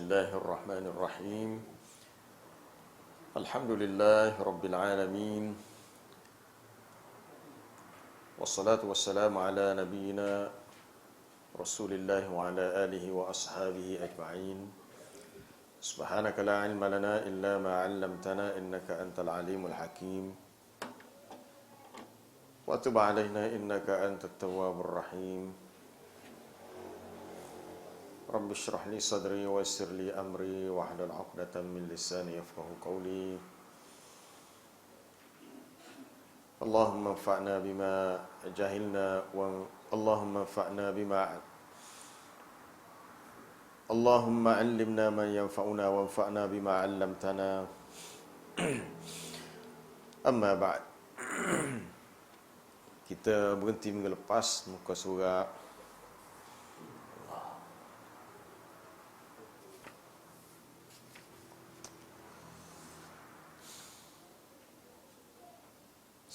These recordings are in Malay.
Bismillahirrahmanirrahim. Alhamdulillahi Rabbil Alamin. Wassalatu wassalamu ala nabiyyina Rasulillahi wa ala alihi wa ashabihi ajma'in. Subhanaka la ilma lana illa ma 'allamtana innaka antal alimul hakim. Wa tub 'alaina innaka antat tawwabur rahim. Rabbi shrah li sadri wa yassir li amri wahlul 'uqdatam min lisani yafqahu qawli. Allahumma anfa'na bima jahilna wa Allahumma anfa'na bima Allahumma 'allimna ma yanfa'una wanfa'na bima 'allamtana. Amma ba'd. Kita berhenti minggu lepas muka surat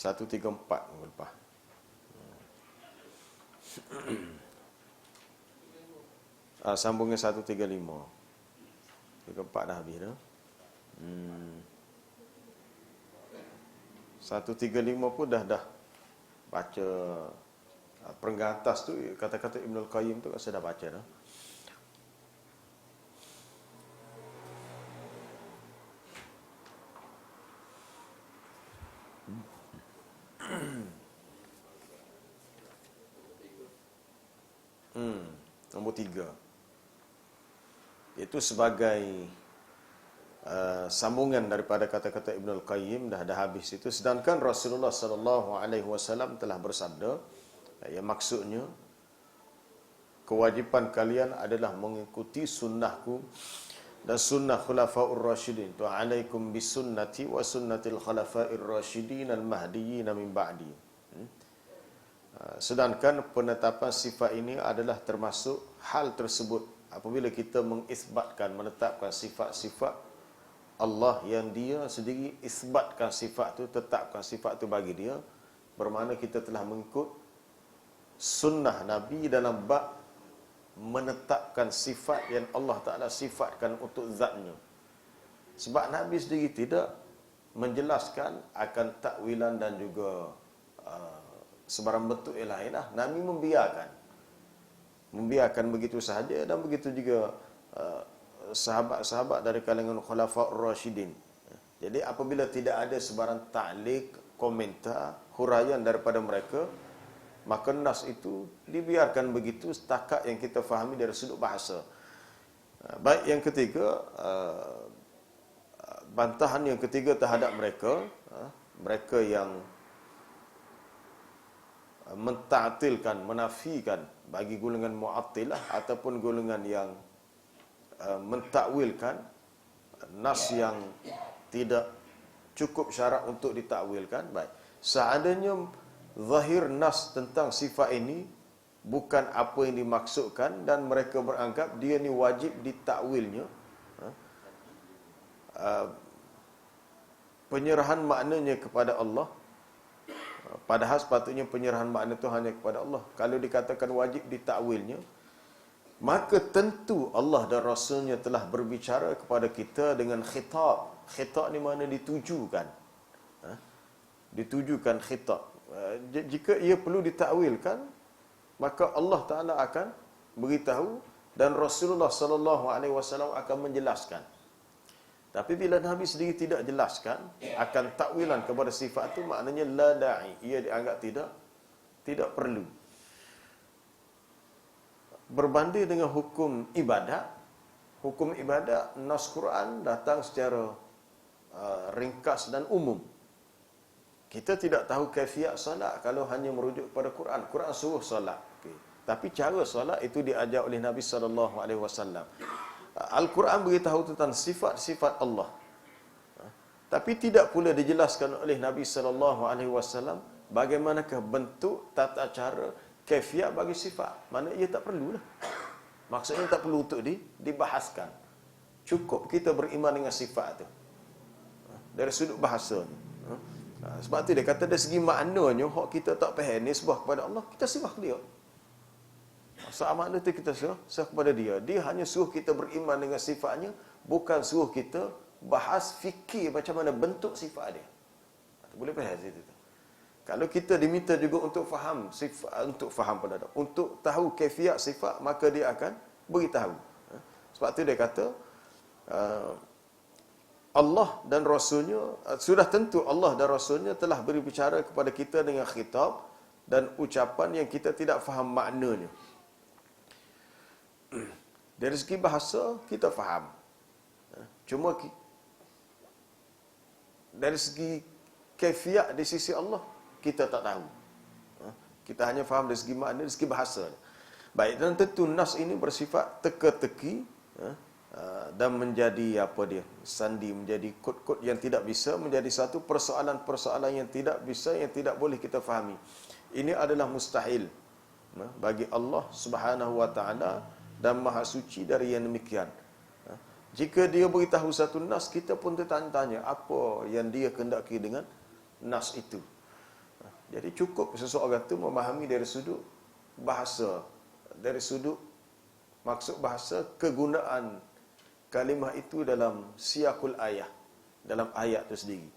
134 minggu lepas. Sambungnya 135. 34 dah habis dah. 135 pun dah baca perenggan atas tu, kata-kata Ibnul Qayyim tu saya dah baca dah. Nombor 3. Itu sebagai sambungan daripada kata-kata Ibnul Qayyim dah habis itu. Sedangkan Rasulullah sallallahu alaihi wasallam telah bersabda, yang maksudnya kewajipan kalian adalah mengikuti sunnahku dan sunnah khulafaur rasyidin. Tu alaikum bisunnati wa sunnatil khulafair rasyidin al-mahdiyyin min ba'di. Sedangkan penetapan sifat ini adalah termasuk hal tersebut apabila kita mengisbatkan, menetapkan sifat-sifat Allah yang dia sendiri isbatkan sifat tu, tetapkan sifat tu bagi dia, bermakna kita telah mengikut sunnah Nabi dalam bab menetapkan sifat yang Allah Ta'ala sifatkan untuk zatnya. Sebab Nabi sendiri tidak menjelaskan akan takwilan dan juga sebarang bentuk yang lain lah. Nabi membiarkan begitu sahaja, dan begitu juga sahabat-sahabat dari kalangan khulafaur rasyidin. Jadi apabila tidak ada sebarang ta'liq, komentar, huraian daripada mereka, maka nas itu dibiarkan begitu setakat yang kita fahami dari sudut bahasa. Baik, yang ketiga, bantahan yang ketiga terhadap mereka yang menta'tilkan, menafikan bagi golongan mu'attilah ataupun golongan yang mentakwilkan nas yang tidak cukup syarat untuk ditakwilkan. Baik, seandainya zahir nas tentang sifat ini bukan apa yang dimaksudkan dan mereka beranggap dia ni wajib ditakwilnya, penyerahan maknanya kepada Allah, padahal sepatutnya penyerahan makna itu hanya kepada Allah. Kalau dikatakan wajib ditakwilnya, maka tentu Allah dan Rasulnya telah berbicara kepada kita dengan khitab. Khitab ni mana ditujukan. Ditujukan khitab. Jika ia perlu ditakwilkan, maka Allah Ta'ala akan beritahu dan Rasulullah sallallahu alaihi wasallam akan menjelaskan. Tapi bila Nabi sendiri tidak jelaskan akan takwilan kepada sifat itu, maknanya la da'i, ia dianggap tidak perlu. Berbanding dengan hukum ibadat, nas Quran datang secara ringkas dan umum. Kita tidak tahu kaifiat solat kalau hanya merujuk kepada Quran. Quran suruh solat. Okay. Tapi cara solat itu diajar oleh Nabi sallallahu alaihi wasallam. Al-Quran beritahu tentang sifat-sifat Allah. Tapi tidak pula dijelaskan oleh Nabi sallallahu alaihi wasallam bagaimanakah bentuk, tata cara, kaifiat bagi sifat. Mana ia tak perlulah. Maksudnya tak perlu untuk dibahaskan. Cukup kita beriman dengan sifat itu. Dari sudut bahasa ni. Sebab tu dia kata dari segi maknanya, hak kita tak faham ni sebab kepada Allah, kita sembah dia. Soal makna itu kita suruh kepada dia. Dia hanya suruh kita beriman dengan sifatnya, bukan suruh kita bahas fikir macam mana bentuk sifat dia. Boleh faham situ. Kalau kita diminta juga untuk faham sifat, untuk faham pada dia, untuk tahu kaifiat sifat, maka dia akan beritahu. Sebab tu dia kata Allah dan Rasulnya, sudah tentu Allah dan Rasulnya telah berbicara kepada kita dengan khitab dan ucapan yang kita tidak faham maknanya. Dari segi bahasa kita faham, cuma dari segi kaifiat di sisi Allah kita tak tahu. Kita hanya faham dari segi makna, dari segi bahasa. Baik, dan tentu nas ini bersifat teka-teki dan menjadi sandi, menjadi kod-kod yang tidak bisa, menjadi satu persoalan-persoalan yang tidak bisa, yang tidak boleh kita fahami. Ini adalah mustahil bagi Allah Subhanahu wa taala dan maha suci dari yang demikian. Jika dia beritahu satu nas, kita pun tertanya-tanya apa yang dia kehendaki dengan nas itu. Jadi cukup seseorang itu memahami dari sudut bahasa, dari sudut maksud bahasa, kegunaan kalimah itu dalam siyakul ayat, dalam ayat itu sendiri.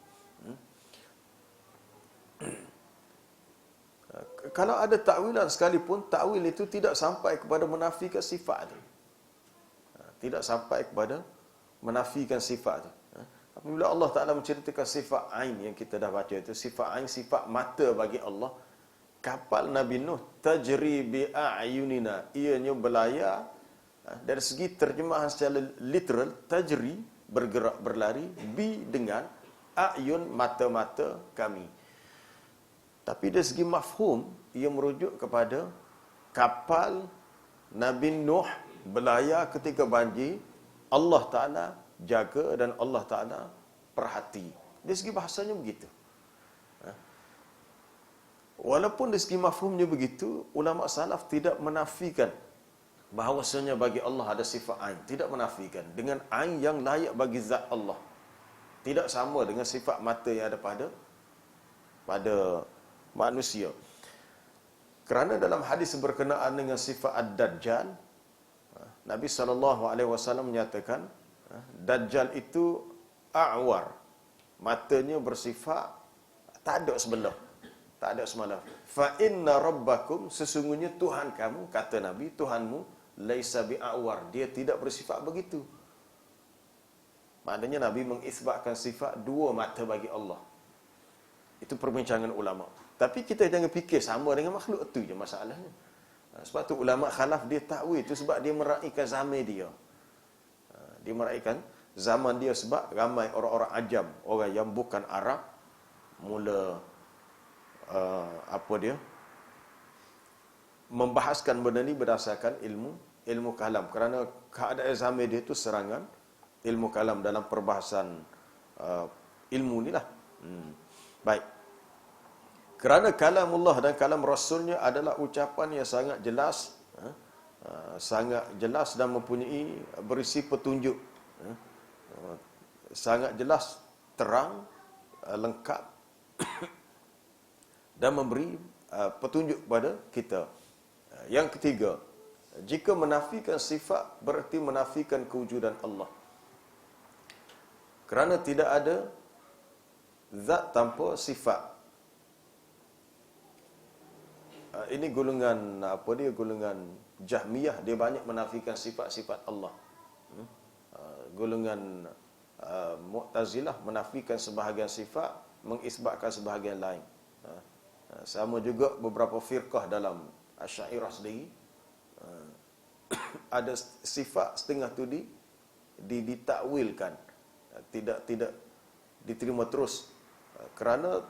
Kalau ada takwilan sekalipun, takwil itu tidak sampai kepada menafikan sifat itu. Tidak sampai kepada menafikan sifat itu. Apabila Allah Ta'ala menceritakan sifat ain yang kita dah baca itu, sifat ain, sifat mata bagi Allah. Kapal Nabi Nuh, tajri bi'ayunina, ianya berlayar. Dari segi terjemahan secara literal, tajri, bergerak, berlari, bi dengan ayun, mata-mata kami. Tapi dari segi mafhum, ia merujuk kepada kapal Nabi Nuh berlayar ketika banjir, Allah Ta'ala jaga dan Allah Ta'ala perhati. Dari segi bahasanya begitu. Walaupun dari segi mafhumnya begitu, ulama salaf tidak menafikan bahawasanya bagi Allah ada sifat ain. Tidak menafikan. Dengan ain yang layak bagi zat Allah. Tidak sama dengan sifat mata yang ada pada manusia. Kerana dalam hadis berkenaan dengan sifat Ad-Dajjal, Nabi SAW menyatakan, Dajjal itu a'war. Matanya bersifat tak ada sebelah. Tak ada semalam. Fa inna rabbakum, sesungguhnya Tuhan kamu, kata Nabi, Tuhanmu, laisa bi'awar. Dia tidak bersifat begitu. Maknanya Nabi mengisbatkan sifat dua mata bagi Allah. Itu perbincangan ulama. Tapi kita jangan fikir sama dengan makhluk itu je masalahnya. Sebab tu ulama khalaf dia takwil itu sebab dia meraihkan zaman dia. Dia meraihkan zaman dia sebab ramai orang-orang ajam, orang yang bukan Arab mula membahaskan benda ni berdasarkan ilmu kalam. Kerana keadaan zaman dia itu serangan ilmu kalam dalam perbahasan ilmu ni lah. Baik. Kerana kalamullah dan kalam Rasulnya adalah ucapan yang sangat jelas, sangat jelas dan mempunyai berisi petunjuk, sangat jelas, terang, lengkap dan memberi petunjuk kepada kita. Yang ketiga, jika menafikan sifat berarti menafikan kewujudan Allah. Kerana tidak ada zat tanpa sifat. Ini golongan golongan Jahmiyah, dia banyak menafikan sifat-sifat Allah. Golongan Mu'tazilah menafikan sebahagian sifat, mengisbatkan sebahagian lain. Sama juga beberapa firqah dalam Asy'ariyah sendiri, ada sifat setengah tu ditakwilkan, tidak diterima terus, kerana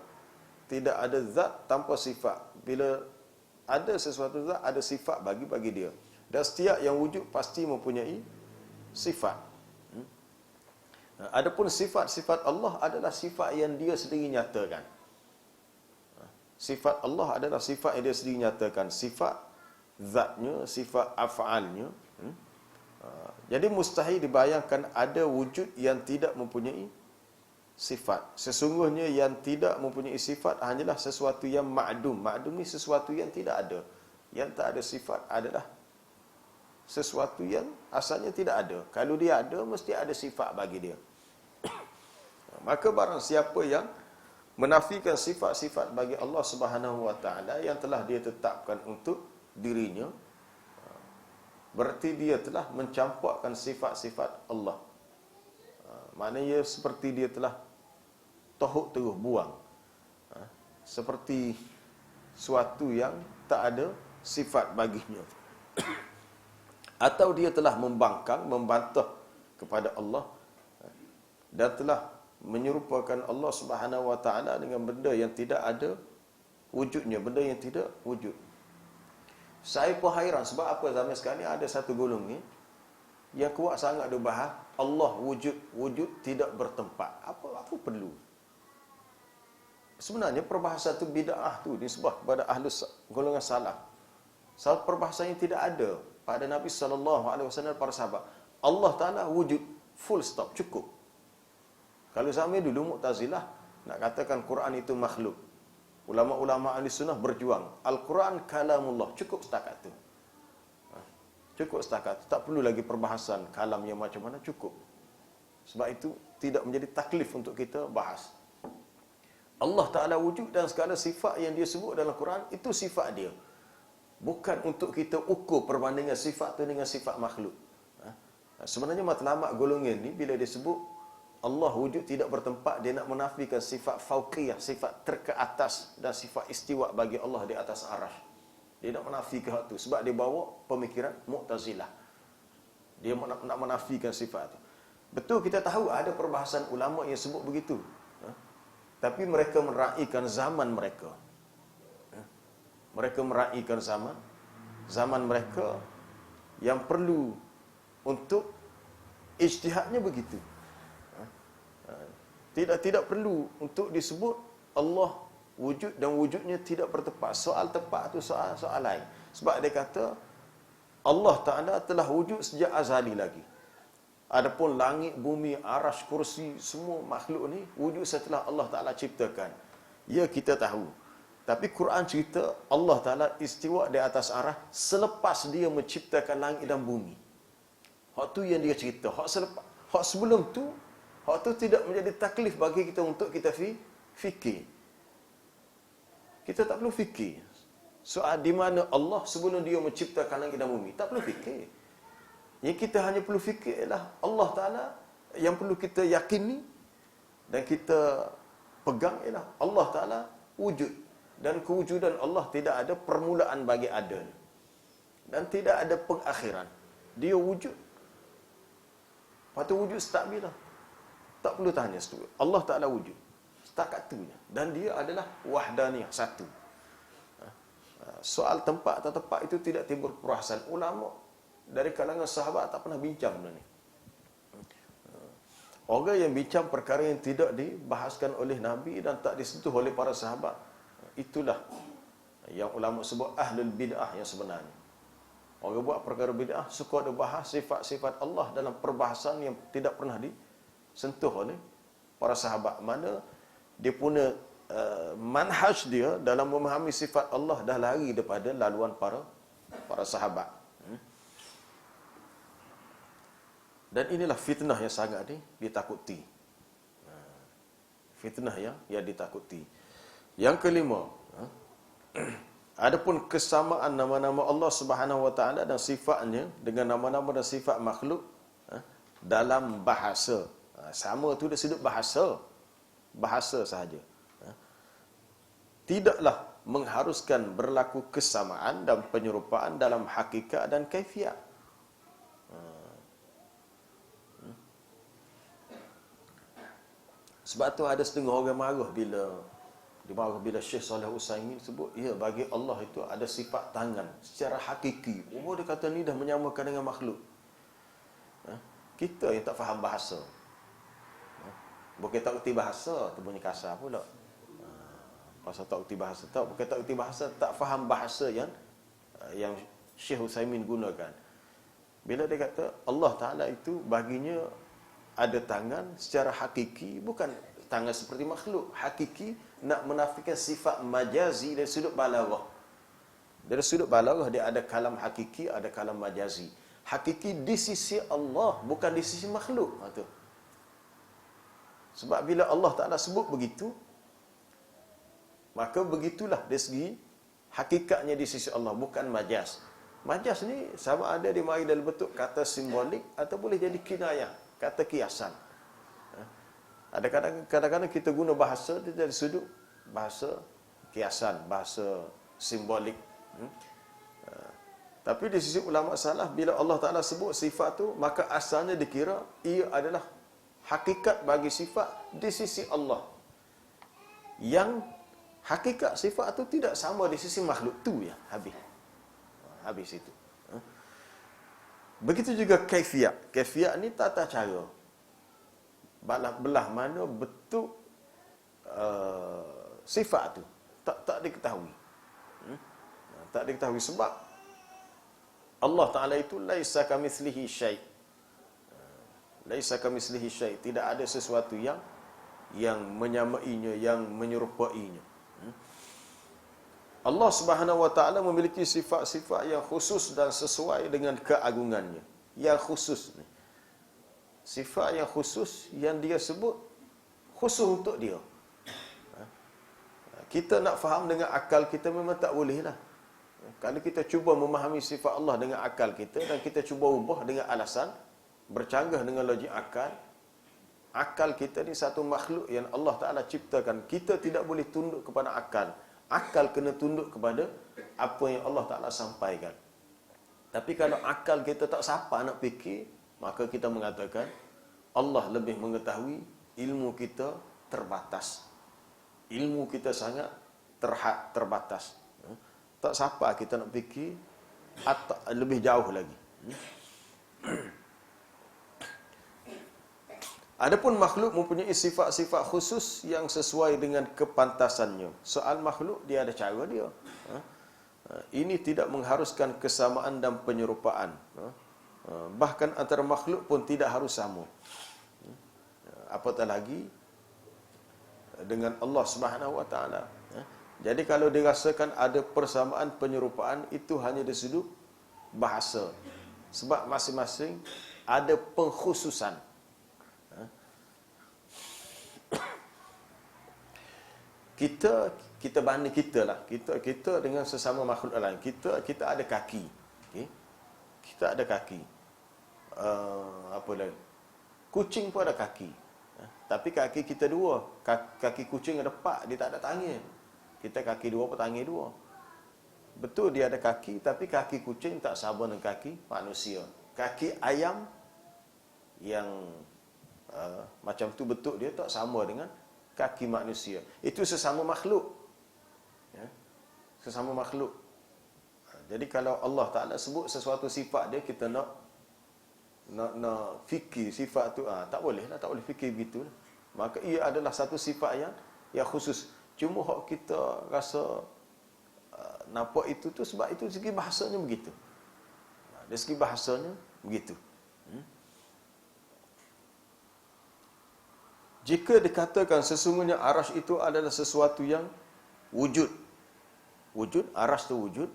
tidak ada zat tanpa sifat. Bila ada sesuatu zat, ada sifat bagi dia. Dan setiap yang wujud pasti mempunyai sifat. Adapun sifat-sifat Allah adalah sifat yang dia sendiri nyatakan. Sifat Allah adalah sifat yang dia sendiri nyatakan. Sifat zatnya, sifat af'alnya. Jadi mustahil dibayangkan ada wujud yang tidak mempunyai sifat. Sesungguhnya yang tidak mempunyai sifat hanyalah sesuatu yang ma'dum. Ma'dum ni sesuatu yang tidak ada. Yang tak ada sifat adalah sesuatu yang asalnya tidak ada. Kalau dia ada, mesti ada sifat bagi dia. Maka barang siapa yang menafikan sifat-sifat bagi Allah Subhanahu wa taala yang telah dia tetapkan untuk dirinya, berarti dia telah mencampakkan sifat-sifat Allah. Maknanya seperti dia telah tohuk terus buang. Seperti suatu yang tak ada sifat baginya. Atau dia telah membangkang, membantah kepada Allah dan telah menyerupakan Allah Subhanahu wa taala dengan benda yang tidak ada wujudnya, benda yang tidak wujud. Saya pun hairan sebab apa zaman sekarang ni ada satu golongan ni yang kuat sangat dia bahas Allah wujud, wujud tidak bertempat. Apa perlu? Sebenarnya perbahasan tu bid'ah tu disebut kepada ahlus golongan salaf. Sebab perbahasan yang tidak ada pada Nabi SAW para sahabat. Allah Ta'ala wujud, full stop, cukup. Kalau zaman dulu Mu'tazilah nak katakan Quran itu makhluk, ulama-ulama ahli sunnah berjuang, Al-Quran kalamullah, cukup setakat tu. Cukup setakat tu. Tak perlu lagi perbahasan kalam yang macam mana, cukup. Sebab itu tidak menjadi taklif untuk kita bahas. Allah Ta'ala wujud dan segala sifat yang dia sebut dalam Quran, itu sifat dia. Bukan untuk kita ukur perbandingan sifat tu dengan sifat makhluk. Sebenarnya matlamat golongan ni bila dia sebut Allah wujud tidak bertempat, dia nak menafikan sifat fauqiyah, sifat terkeatas dan sifat istiwa bagi Allah di atas arasy. Dia nak menafikan hal tu sebab dia bawa pemikiran Mu'tazilah. Dia nak menafikan sifat tu. Betul kita tahu ada perbahasan ulama yang sebut begitu. Tapi mereka meraihkan zaman mereka. Mereka meraihkan zaman mereka yang perlu untuk ijtihadnya begitu. Tidak perlu untuk disebut Allah wujud dan wujudnya tidak bertepat. Soal tepat tu soal lain. Sebab dia kata Allah Ta'ala telah wujud sejak azali lagi. Adapun langit, bumi, arasy, kursi, semua makhluk ni wujud setelah Allah Ta'ala ciptakan. Ya, kita tahu. Tapi Quran cerita Allah Ta'ala istiwa di atas arasy selepas dia menciptakan langit dan bumi. Hak tu yang dia cerita. Hak selepas, hak sebelum tu, hak tu tidak menjadi taklif bagi kita untuk kita fikir. Kita tak perlu fikir. Soal di mana Allah sebelum dia menciptakan langit dan bumi. Tak perlu fikir. Yang kita hanya perlu fikir ialah Allah Ta'ala yang perlu kita yakini dan kita pegang ialah Allah Ta'ala wujud. Dan kewujudan Allah tidak ada permulaan bagi adanya. Dan tidak ada pengakhiran. Dia wujud. Patut wujud setakat bila? Tak perlu tanya seterusnya. Allah Ta'ala wujud. Setakat tu je. Dan dia adalah wahdaniyah, satu. Soal tempat atau tempat itu tidak timbul perbahasan. Ulama dari kalangan sahabat tak pernah bincang benda ni. Orang yang bincang perkara yang tidak dibahaskan oleh Nabi dan tak disentuh oleh para sahabat, itulah yang ulama sebut ahlul bid'ah yang sebenarnya. Orang buat perkara bid'ah suka ada bahas sifat-sifat Allah dalam perbahasan yang tidak pernah disentuh oleh para sahabat. Mana dia punya manhaj dia dalam memahami sifat Allah dah lari daripada laluan para sahabat. Dan inilah fitnah yang sangat ditakuti. Fitnah yang ditakuti. Yang kelima, adapun kesamaan nama-nama Allah Subhanahu wa taala dan sifatnya dengan nama-nama dan sifat makhluk dalam bahasa. Sama tu dia sudut bahasa sahaja. Tidaklah mengharuskan berlaku kesamaan dan penyerupaan dalam hakikat dan kaifiat. Sebab tu ada setengah orang marah bila Syekh Saleh Utsaimin sebut, ya, bagi Allah itu ada sifat tangan secara hakiki. Oh, dia kata ni dah menyamakan dengan makhluk. Kita yang tak faham bahasa. Bukan tak erti bahasa, tu bunyi kasar pula. Pasal tak erti bahasa, bukan tak erti bahasa, tak faham bahasa yang Syekh Utsaimin gunakan. Bila dia kata Allah Ta'ala itu baginya ada tangan secara hakiki, bukan tangan seperti makhluk. Hakiki nak menafikan sifat majazi dari sudut balaghah. Dari sudut balaghah dia ada kalam hakiki, ada kalam majazi. hakiki di sisi Allah, bukan di sisi makhluk. Tu. Sebab bila Allah Ta'ala sebut begitu, maka begitulah dari segi hakikatnya di sisi Allah, bukan majaz. Majaz ni sama ada dia mari dalam bentuk kata simbolik atau boleh jadi kinayah, kata kiasan. Ada kadang-kadang kita guna bahasa dia dari sudut bahasa kiasan, bahasa simbolik. Tapi di sisi ulama salaf, bila Allah Ta'ala sebut sifat tu, maka asalnya dikira ia adalah hakikat bagi sifat di sisi Allah. Yang hakikat sifat tu tidak sama di sisi makhluk tu, ya, habis itu. Begitu juga kaifiat. Kaifiat ni tata cara. Belah mana bentuk sifat tu tak diketahui. Tak diketahui sebab Allah Ta'ala itu laisa kamitslihi syai'. Laisa kamitslihi syai', tidak ada sesuatu yang menyamainya, yang menyerupainya. Allah Subhanahu wa Ta'ala memiliki sifat-sifat yang khusus dan sesuai dengan keagungannya. Yang khusus ni. Sifat yang khusus yang dia sebut khusus untuk dia. Kita nak faham dengan akal kita memang tak boleh lah. Kalau kita cuba memahami sifat Allah dengan akal kita dan kita cuba ubah dengan alasan bercanggah dengan logik akal kita ni satu makhluk yang Allah Ta'ala ciptakan. Kita tidak boleh tunduk kepada akal. Akal kena tunduk kepada apa yang Allah Ta'ala sampaikan. Tapi kalau akal kita tak sapa nak fikir, maka kita mengatakan Allah lebih mengetahui, ilmu kita terbatas. Ilmu kita sangat terbatas. Tak sapa kita nak fikir atau lebih jauh lagi. Adapun makhluk mempunyai sifat-sifat khusus yang sesuai dengan kepantasannya. Soal makhluk dia ada cara dia. Ini tidak mengharuskan kesamaan dan penyerupaan. Bahkan antara makhluk pun tidak harus sama. Apatah lagi dengan Allah Subhanahu wa Ta'ala. Jadi kalau dirasakan ada persamaan penyerupaan, itu hanya dari sudut bahasa. Sebab masing-masing ada pengkhususan. Kita banding kita lah. Kita dengan sesama makhluk lain. Kita ada kaki. Okay? Kita ada kaki. Apa lagi? Kucing pun ada kaki. Tapi kaki kita dua. Kaki kucing ada 4, dia tak ada tangan. Kita kaki 2 pun tangan 2. Betul dia ada kaki, tapi kaki kucing tak sama dengan kaki manusia. Kaki ayam yang macam tu betul dia tak sama dengan kaki manusia. Itu sesama makhluk. Ya? Sesama makhluk. Jadi kalau Allah Ta'ala sebut sesuatu sifat dia, kita nak fikir sifat tu, tak boleh lah, tak boleh fikir begitu lah. Maka ia adalah satu sifat yang khusus. Cuma hak kita rasa nampak itu tu sebab itu segi bahasanya begitu. Dari segi bahasanya begitu. Jika dikatakan sesungguhnya arash itu adalah sesuatu yang wujud. Wujud, arash tu wujud.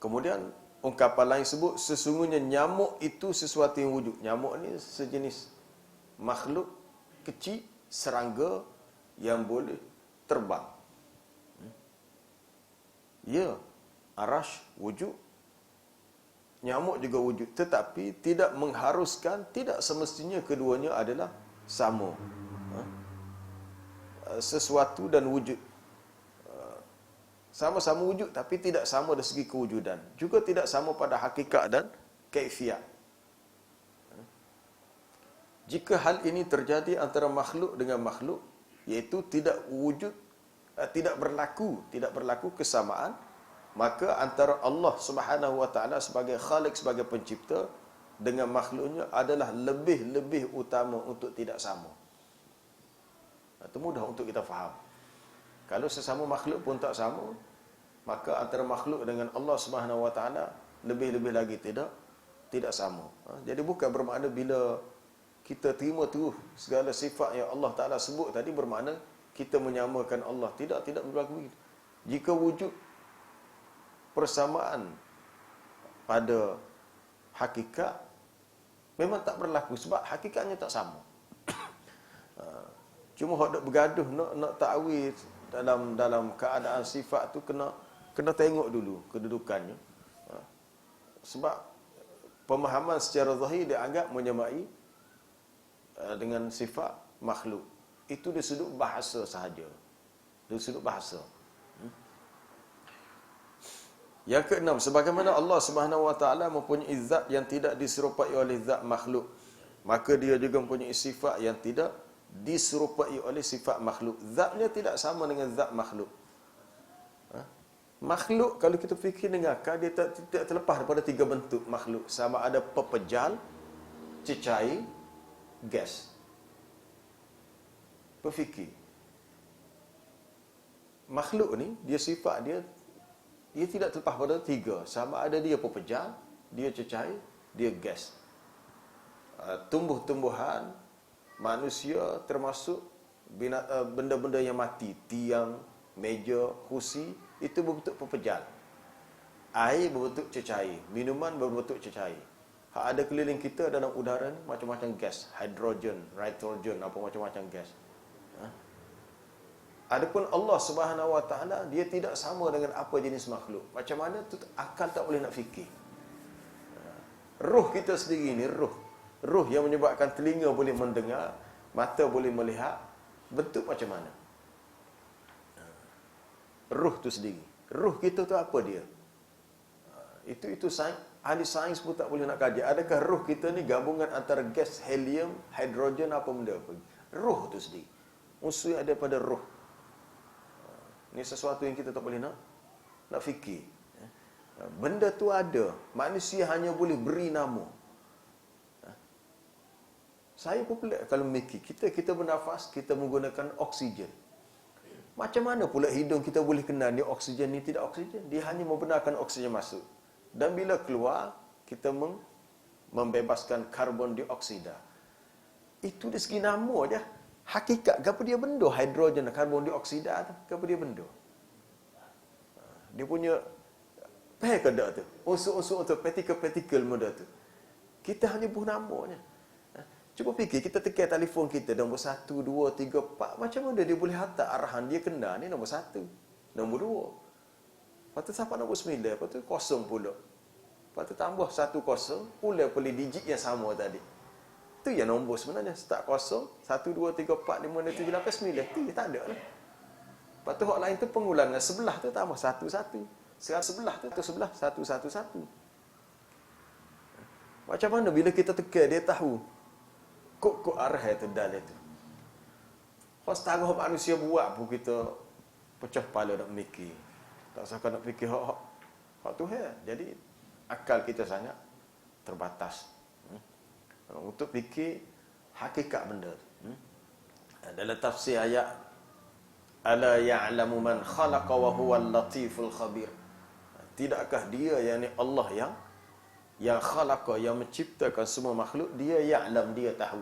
Kemudian ungkapan lain sebut sesungguhnya nyamuk itu sesuatu yang wujud. Nyamuk ni sejenis makhluk kecil, serangga yang boleh terbang. Ya, arash wujud, nyamuk juga wujud, tetapi tidak mengharuskan, tidak semestinya keduanya adalah sama. Sesuatu dan wujud sama-sama wujud, tapi tidak sama dari segi kewujudan. Juga tidak sama pada hakikat dan kaifiat. Jika hal ini terjadi antara makhluk dengan makhluk, iaitu tidak wujud, tidak berlaku kesamaan, maka antara Allah Subhanahu wa Ta'ala sebagai Khalik, sebagai pencipta, dengan makhluknya adalah lebih utama untuk tidak sama. Itu mudah untuk kita faham. Kalau sesama makhluk pun tak sama, maka antara makhluk dengan Allah Subhanahu wa Ta'ala lebih lagi tidak sama. Jadi bukan bermakna bila kita terima terus segala sifat yang Allah Ta'ala sebut tadi bermakna kita menyamakan Allah. Tidak berlaku begitu. Jika wujud persamaan pada hakikat memang tak berlaku sebab hakikatnya tak sama. Cuma hok dok bergaduh nak takwil dalam keadaan sifat tu kena tengok dulu kedudukannya. Sebab pemahaman secara zahir dia anggap menyamai dengan sifat makhluk. Itu dari sudut bahasa sahaja. Dari sudut bahasa. Yang keenam, sebagaimana Allah Subhanahu Wa Taala mempunyai zat yang tidak diserupai oleh zat makhluk, maka dia juga mempunyai sifat yang tidak diserupai oleh sifat makhluk. Zatnya tidak sama dengan zat makhluk. Makhluk kalau kita fikir dengan akal, dia tidak terlepas daripada tiga bentuk makhluk. Sama ada pepejal, cecair, gas. Berfikir. Makhluk ni, dia sifat dia tidak terlepas pada tiga. Sama ada dia pepejal, dia cecair, dia gas. Tumbuh-tumbuhan, manusia termasuk benda-benda yang mati. Tiang, meja, kursi, itu berbentuk pepejal. Air berbentuk cecair. Minuman berbentuk cecair. Hak ada keliling kita dalam udara ni macam-macam gas. Hidrogen, nitrogen, apa macam-macam gas. Adapun Allah Subhanahu Wa Taala, dia tidak sama dengan apa jenis makhluk. Macam mana tu akal tak boleh nak fikir. Roh kita sendiri ni, roh yang menyebabkan telinga boleh mendengar, mata boleh melihat, bentuk macam mana? Roh tu sendiri. Roh kita tu apa dia? Itu ahli sains pun tak boleh nak kaji. Adakah roh kita ni gabungan antara gas, helium, hidrogen, apa benda apa? Roh tu sendiri. Unsur yang ada pada roh. Ini sesuatu yang kita tak boleh nak fikir. Benda tu ada. Manusia hanya boleh beri nama. Saya pun pelik kalau mikir. Kita bernafas, kita menggunakan oksigen. Macam mana pula hidung kita boleh kenal ni oksigen ni tidak oksigen? Dia hanya membenarkan oksigen masuk. Dan bila keluar, kita membebaskan karbon dioksida. Itu dari segi nama je. Hakikat, apa dia benda? Hidrogen, karbon dioksida tu, apa dia benda? Dia punya ke tak tu? Unsur-unsur tu, partikel-partikel muda tu. Kita hanya buh namanya. Cuba fikir, kita tekan telefon kita, nombor 1, 2, 3, 4. Macam mana dia boleh hantar arahan dia kena ni nombor 1, nombor 2. Lepas tu sampai nombor 9, lepas tu kosong pula. Lepas tu tambah 1 kosong, ulang boleh digit yang sama tadi. Itu yang nombor sebenarnya. Start kosong, 1, 2, 3, 4, 5, 6, 7, 8, 9. Itu tak ada lah. Lepas tu hak lain tu pengulangan. Sebelah tu tambah 1, 1. Sekarang sebelah tu sebelah 1, 1, 1. Macam mana bila kita tekan, dia tahu kok arah itu dal itu. Kalau setengah manusia buat pun kita pecah kepala nak mikir. Tak sangka nak fikir hak tu hai. Jadi akal kita sangat terbatas. Untuk fikir hakikat benda tu. Dalam tafsir ayat ala ya'lamu man khalaqa wa huwal latiful khabir. Tidakkah dia yakni Allah yang khalaqa, yang menciptakan semua makhluk, dia ya'lam, dia tahu.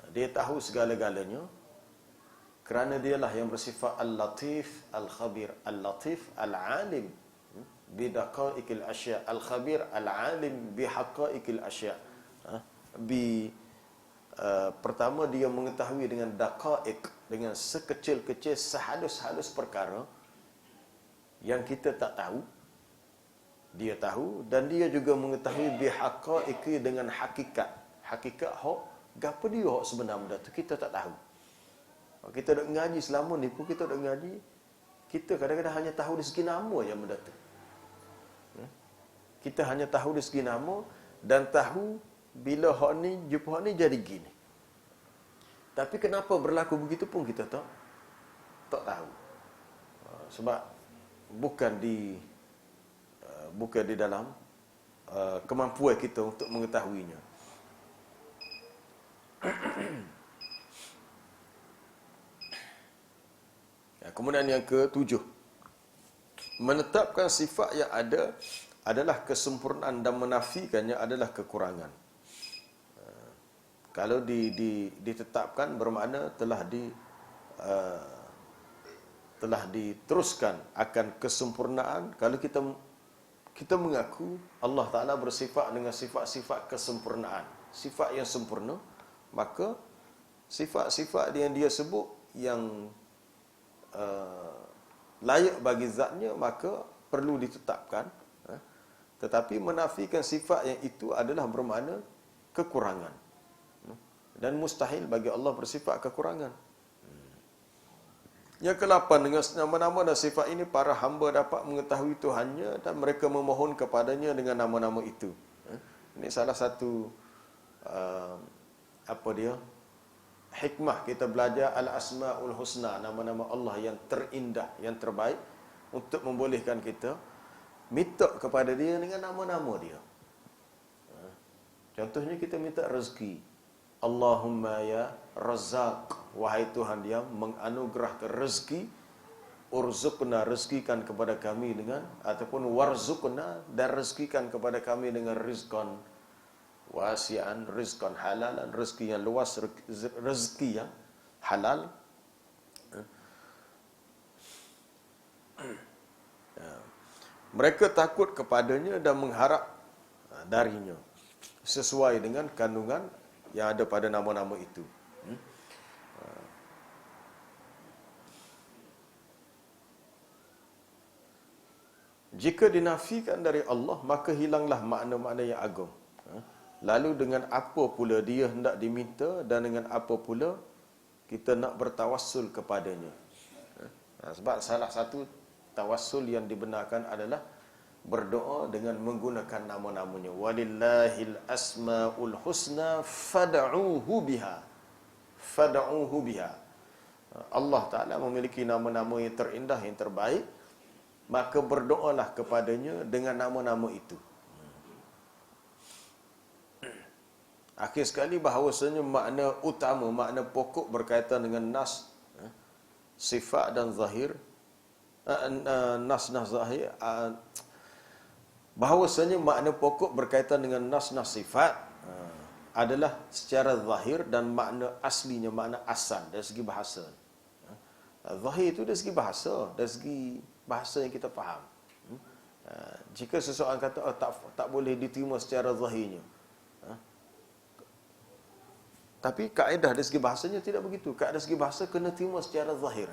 Dia tahu segala-galanya. Kerana dialah yang bersifat al-latif, al-khabir. Al-latif, al-alim bidaqa'iqil asya'. Al-khabir, al-alim bihaqa'iqil asya'. Pertama dia mengetahui dengan daqa'iq, dengan sekecil-kecil, sehalus-halus perkara yang kita tak tahu. Dia tahu, dan dia juga mengetahui bihaqa'iqi, dengan hakikat. Hakikat hak gapo dia hak sebenar benda tu kita tak tahu. Kita dak ngaji selama ni pun kita dak ngaji, kita kadang-kadang hanya tahu dari segi nama je benda tu. Kita hanya tahu dari segi nama dan tahu bila hak ni jumpa hak ni jadi gini. Tapi kenapa berlaku begitu pun kita tak tahu. Sebab bukan di dalam kemampuan kita untuk mengetahuinya. Kemudian yang ke-7, menetapkan sifat yang ada adalah kesempurnaan dan menafikannya adalah kekurangan. Kalau ditetapkan bermakna telah diteruskan akan kesempurnaan. Kalau kita kita mengaku Allah Ta'ala bersifat dengan sifat-sifat kesempurnaan, sifat yang sempurna, maka sifat-sifat yang dia sebut yang layak bagi zatnya, maka perlu ditetapkan. Tetapi menafikan sifat yang itu adalah bermakna kekurangan. Dan mustahil bagi Allah bersifat kekurangan. Yang ke-8, dengan nama-nama dan sifat ini para hamba dapat mengetahui Tuhannya dan mereka memohon kepadanya dengan nama-nama itu. Ini salah satu hikmah kita belajar al-asmaul husna, nama-nama Allah yang terindah, yang terbaik, untuk membolehkan kita minta kepada dia dengan nama-nama dia. Contohnya kita minta rezeki. Allahumma ya Razzaq, wahai Tuhan yang menganugerahkan rezeki, urzuqna, rezekikan kepada kami dengan, ataupun warzuqna, dan rezekikan kepada kami dengan rizqan wasi'an, rizqan halalan, rezeki yang luas, rezeki yang halal. Mereka takut kepadanya dan mengharap darinya sesuai dengan kandungan yang ada pada nama-nama itu. Jika dinafikan dari Allah, maka hilanglah makna-makna yang agung. Lalu dengan apa pula dia hendak diminta, dan dengan apa pula kita nak bertawassul kepadanya. Sebab salah satu tawassul yang dibenarkan adalah berdoa dengan menggunakan nama-namanya. Walillahil asmaul husna fad'uhu biha. Fad'uhu biha. Allah Ta'ala memiliki nama-nama yang terindah, yang terbaik, maka berdoalah kepadanya dengan nama-nama itu. Akhir sekali, bahawasanya makna utama, makna pokok berkaitan dengan nas, sifat dan zahir, nas zahir, bahawasanya makna pokok berkaitan dengan nas sifat adalah secara zahir, dan makna aslinya, makna asal dari segi bahasa. Zahir itu dari segi bahasa, dari segi bahasa yang kita faham. Jika seseorang kata tak boleh diterima secara zahirnya, tapi kaedah dari segi bahasanya tidak begitu. Kaedah dari segi bahasa kena terima secara zahir.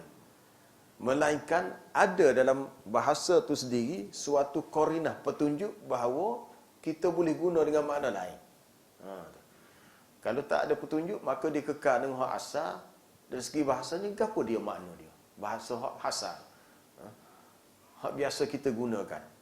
Melainkan ada dalam bahasa itu sendiri suatu korinah, petunjuk bahawa kita boleh guna dengan makna lain. Kalau tak ada petunjuk, maka dia kekal dengan hak asal. Dari segi bahasanya, apa dia makna dia? Bahasa hak asal, hak biasa kita gunakan.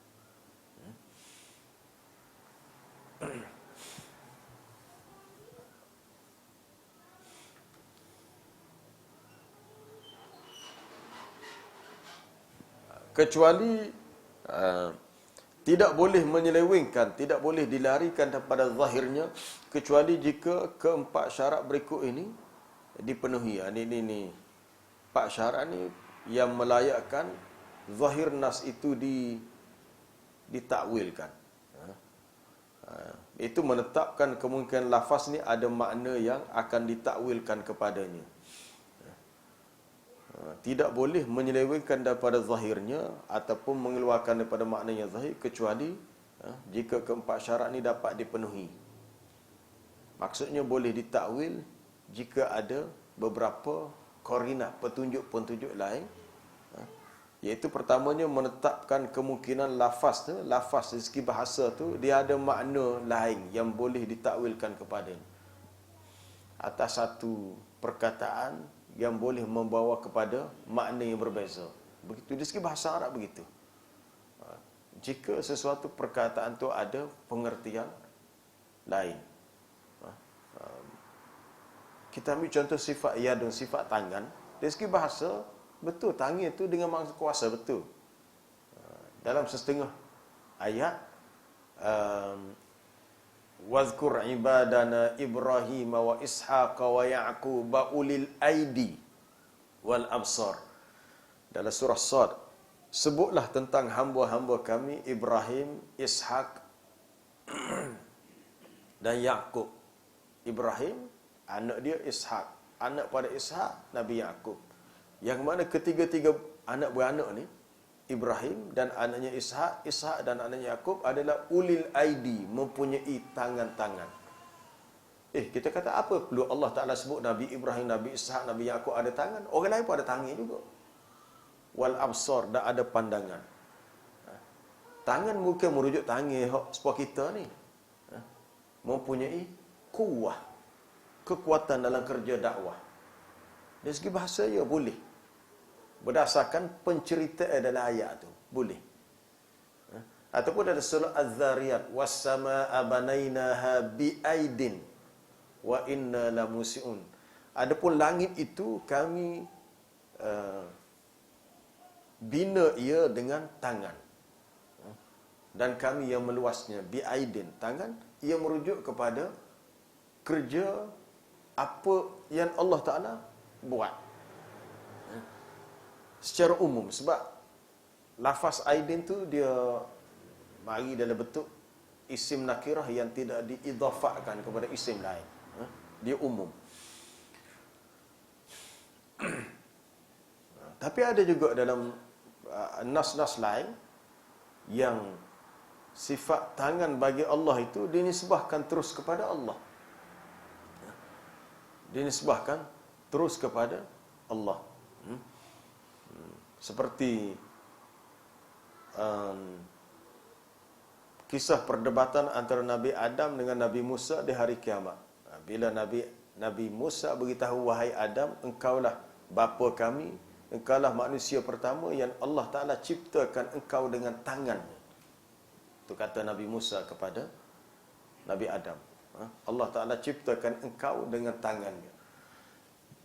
Kecuali tidak boleh menyelewengkan, tidak boleh dilarikan daripada zahirnya, kecuali jika keempat syarat berikut ini dipenuhi. Ini 4 syarat ni yang melayakkan zahir nas itu ditakwilkan. Itu menetapkan kemungkinan lafaz ni ada makna yang akan ditakwilkan kepadanya. Tidak boleh menyelewengkan daripada zahirnya ataupun mengeluarkan daripada makna yang zahir, kecuali jika keempat syarat ni dapat dipenuhi. Maksudnya boleh ditakwil jika ada beberapa korinah, petunjuk-petunjuk lain, iaitu pertamanya menetapkan kemungkinan lafaz dari segi bahasa tu dia ada makna lain yang boleh ditakwilkan kepadanya atas satu perkataan yang boleh membawa kepada makna yang berbeza. Begitu dari segi bahasa Arab begitu. Jika sesuatu perkataan tu ada pengertian lain. Kita ambil contoh sifat yadun, sifat tangan. Dari segi bahasa, betul, tangan itu dengan maksud kuasa, betul. Dalam setengah ayat, wazkur ibadana Ibrahim wa Ishaq wa Ya'qub ulil aidi wal absar. Dalam surah Sad, sebutlah tentang hamba-hamba kami Ibrahim, Ishaq dan Ya'qub. Ibrahim, anak dia Ishaq, anak pada Ishaq Nabi Ya'qub. Yang mana ketiga-tiga anak beranak ni Ibrahim dan anaknya Ishak, Ishak dan anaknya Yakub adalah ulil aidi, mempunyai tangan-tangan. Kita kata apa perlu Allah Ta'ala sebut Nabi Ibrahim, Nabi Ishak, Nabi Yakub ada tangan? Orang lain pun ada tangan juga. Wal absar, dan ada pandangan. Tangan bukan merujuk tangan sebab kita ni. Mempunyai kuwah, kekuatan dalam kerja dakwah. Dari segi bahasa ya boleh. Berdasarkan penceritaan dalam ayat tu, boleh. Ataupun ada surah Az-Zariyat, was-samaa'a banainaha bi'aidin wa inna lamusiun. Adapun langit itu kami bina ia dengan tangan. Dan kami yang meluasnya bi'aidin, tangan, ia merujuk kepada kerja apa yang Allah Ta'ala buat secara umum. Sebab lafaz aidin tu dia mari dalam bentuk isim nakirah yang tidak diidhafahkan kepada isim lain. Dia umum. Tapi ada juga dalam nas-nas lain yang sifat tangan bagi Allah itu dinisbahkan terus kepada Allah. Dinisbahkan terus kepada Allah. Seperti kisah perdebatan antara Nabi Adam dengan Nabi Musa di hari kiamat. Bila Nabi Musa beritahu, wahai Adam, engkaulah bapa kami, engkaulah manusia pertama yang Allah Ta'ala ciptakan engkau dengan tangannya. Itu kata Nabi Musa kepada Nabi Adam. Allah Ta'ala ciptakan engkau dengan tangannya.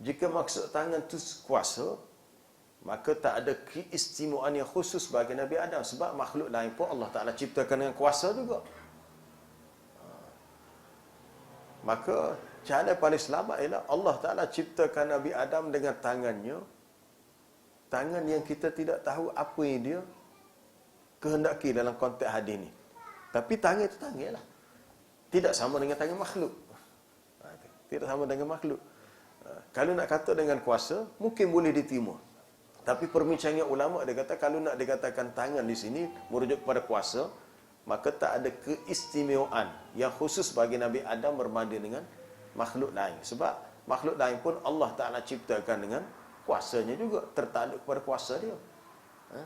Jika maksud tangan itu kuasa, maka tak ada keistimewaan yang khusus bagi Nabi Adam. Sebab makhluk lain pun Allah Ta'ala ciptakan dengan kuasa juga. Maka cara paling selamat ialah Allah Ta'ala ciptakan Nabi Adam dengan tangannya. Tangan yang kita tidak tahu apa yang dia kehendaki dalam konteks hadis ni. Tapi tangan itu tangan lah. Tidak sama dengan tangan makhluk. Tidak sama dengan makhluk. Kalau nak kata dengan kuasa, mungkin boleh diterima. Tapi perbincangan ulama dia kata, kalau nak dikatakan tangan di sini merujuk kepada kuasa, maka tak ada keistimewaan yang khusus bagi Nabi Adam berbanding dengan makhluk lain. Sebab makhluk lain pun Allah Ta'ala ciptakan dengan kuasanya juga, tertakluk kepada kuasa dia.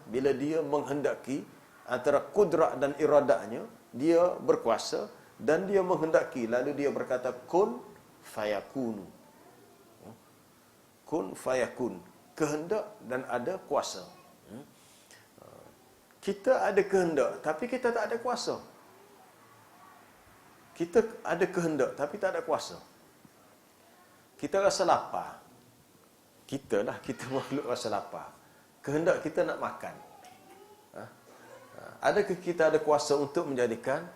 Bila dia menghendaki, antara kudrat dan iradahnya, dia berkuasa dan dia menghendaki, lalu dia berkata kun fayakunu. Kun fayakun, kehendak dan ada kuasa. Kita ada kehendak tapi kita tak ada kuasa. Kita ada kehendak tapi tak ada kuasa. Kita rasa lapar. Kita makhluk rasa lapar. Kehendak kita nak makan. Adakah kita ada kuasa untuk menjadikan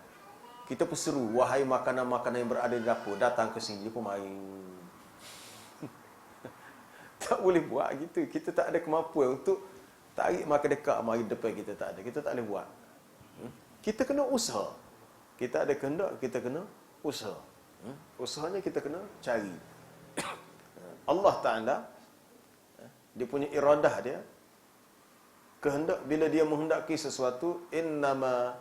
kita perseru, wahai makanan-makanan yang berada di dapur, datang ke sini, dia pun main. Tak boleh buat gitu. Kita tak ada kemampuan untuk tarik makan dekat mari depan kita, tak ada. Kita tak boleh buat. Kita kena usaha. Kita ada kehendak, kita kena usaha. Usahanya kita kena cari. Allah Ta'ala, dia punya iradah dia, kehendak, bila dia menghendaki sesuatu, innama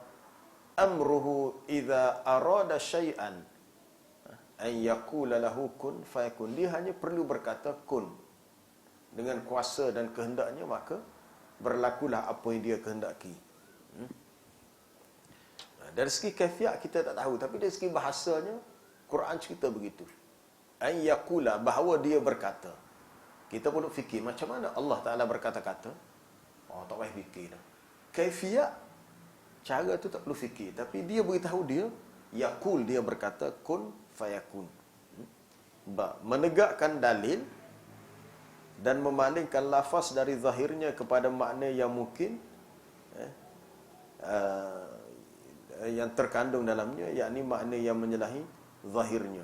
amruhu idza arada syai'an an yaqula lahu kun fayakun. Dia hanya perlu berkata kun. Dengan kuasa dan kehendaknya, maka berlakulah apa yang dia kehendaki. Dari segi kaifiat kita tak tahu, tapi dari segi bahasanya Quran cerita begitu. An yaqula, bahawa dia berkata. Kita pun fikir macam mana Allah Ta'ala berkata-kata. Tak payah fikir dah. Kaifiat, cara tu tak perlu fikir. Tapi dia beritahu dia, yaqul, dia berkata, kun fayakun. Menegakkan dalil dan memalingkan lafaz dari zahirnya kepada makna yang mungkin yang terkandung dalamnya, yakni makna yang menyalahi zahirnya.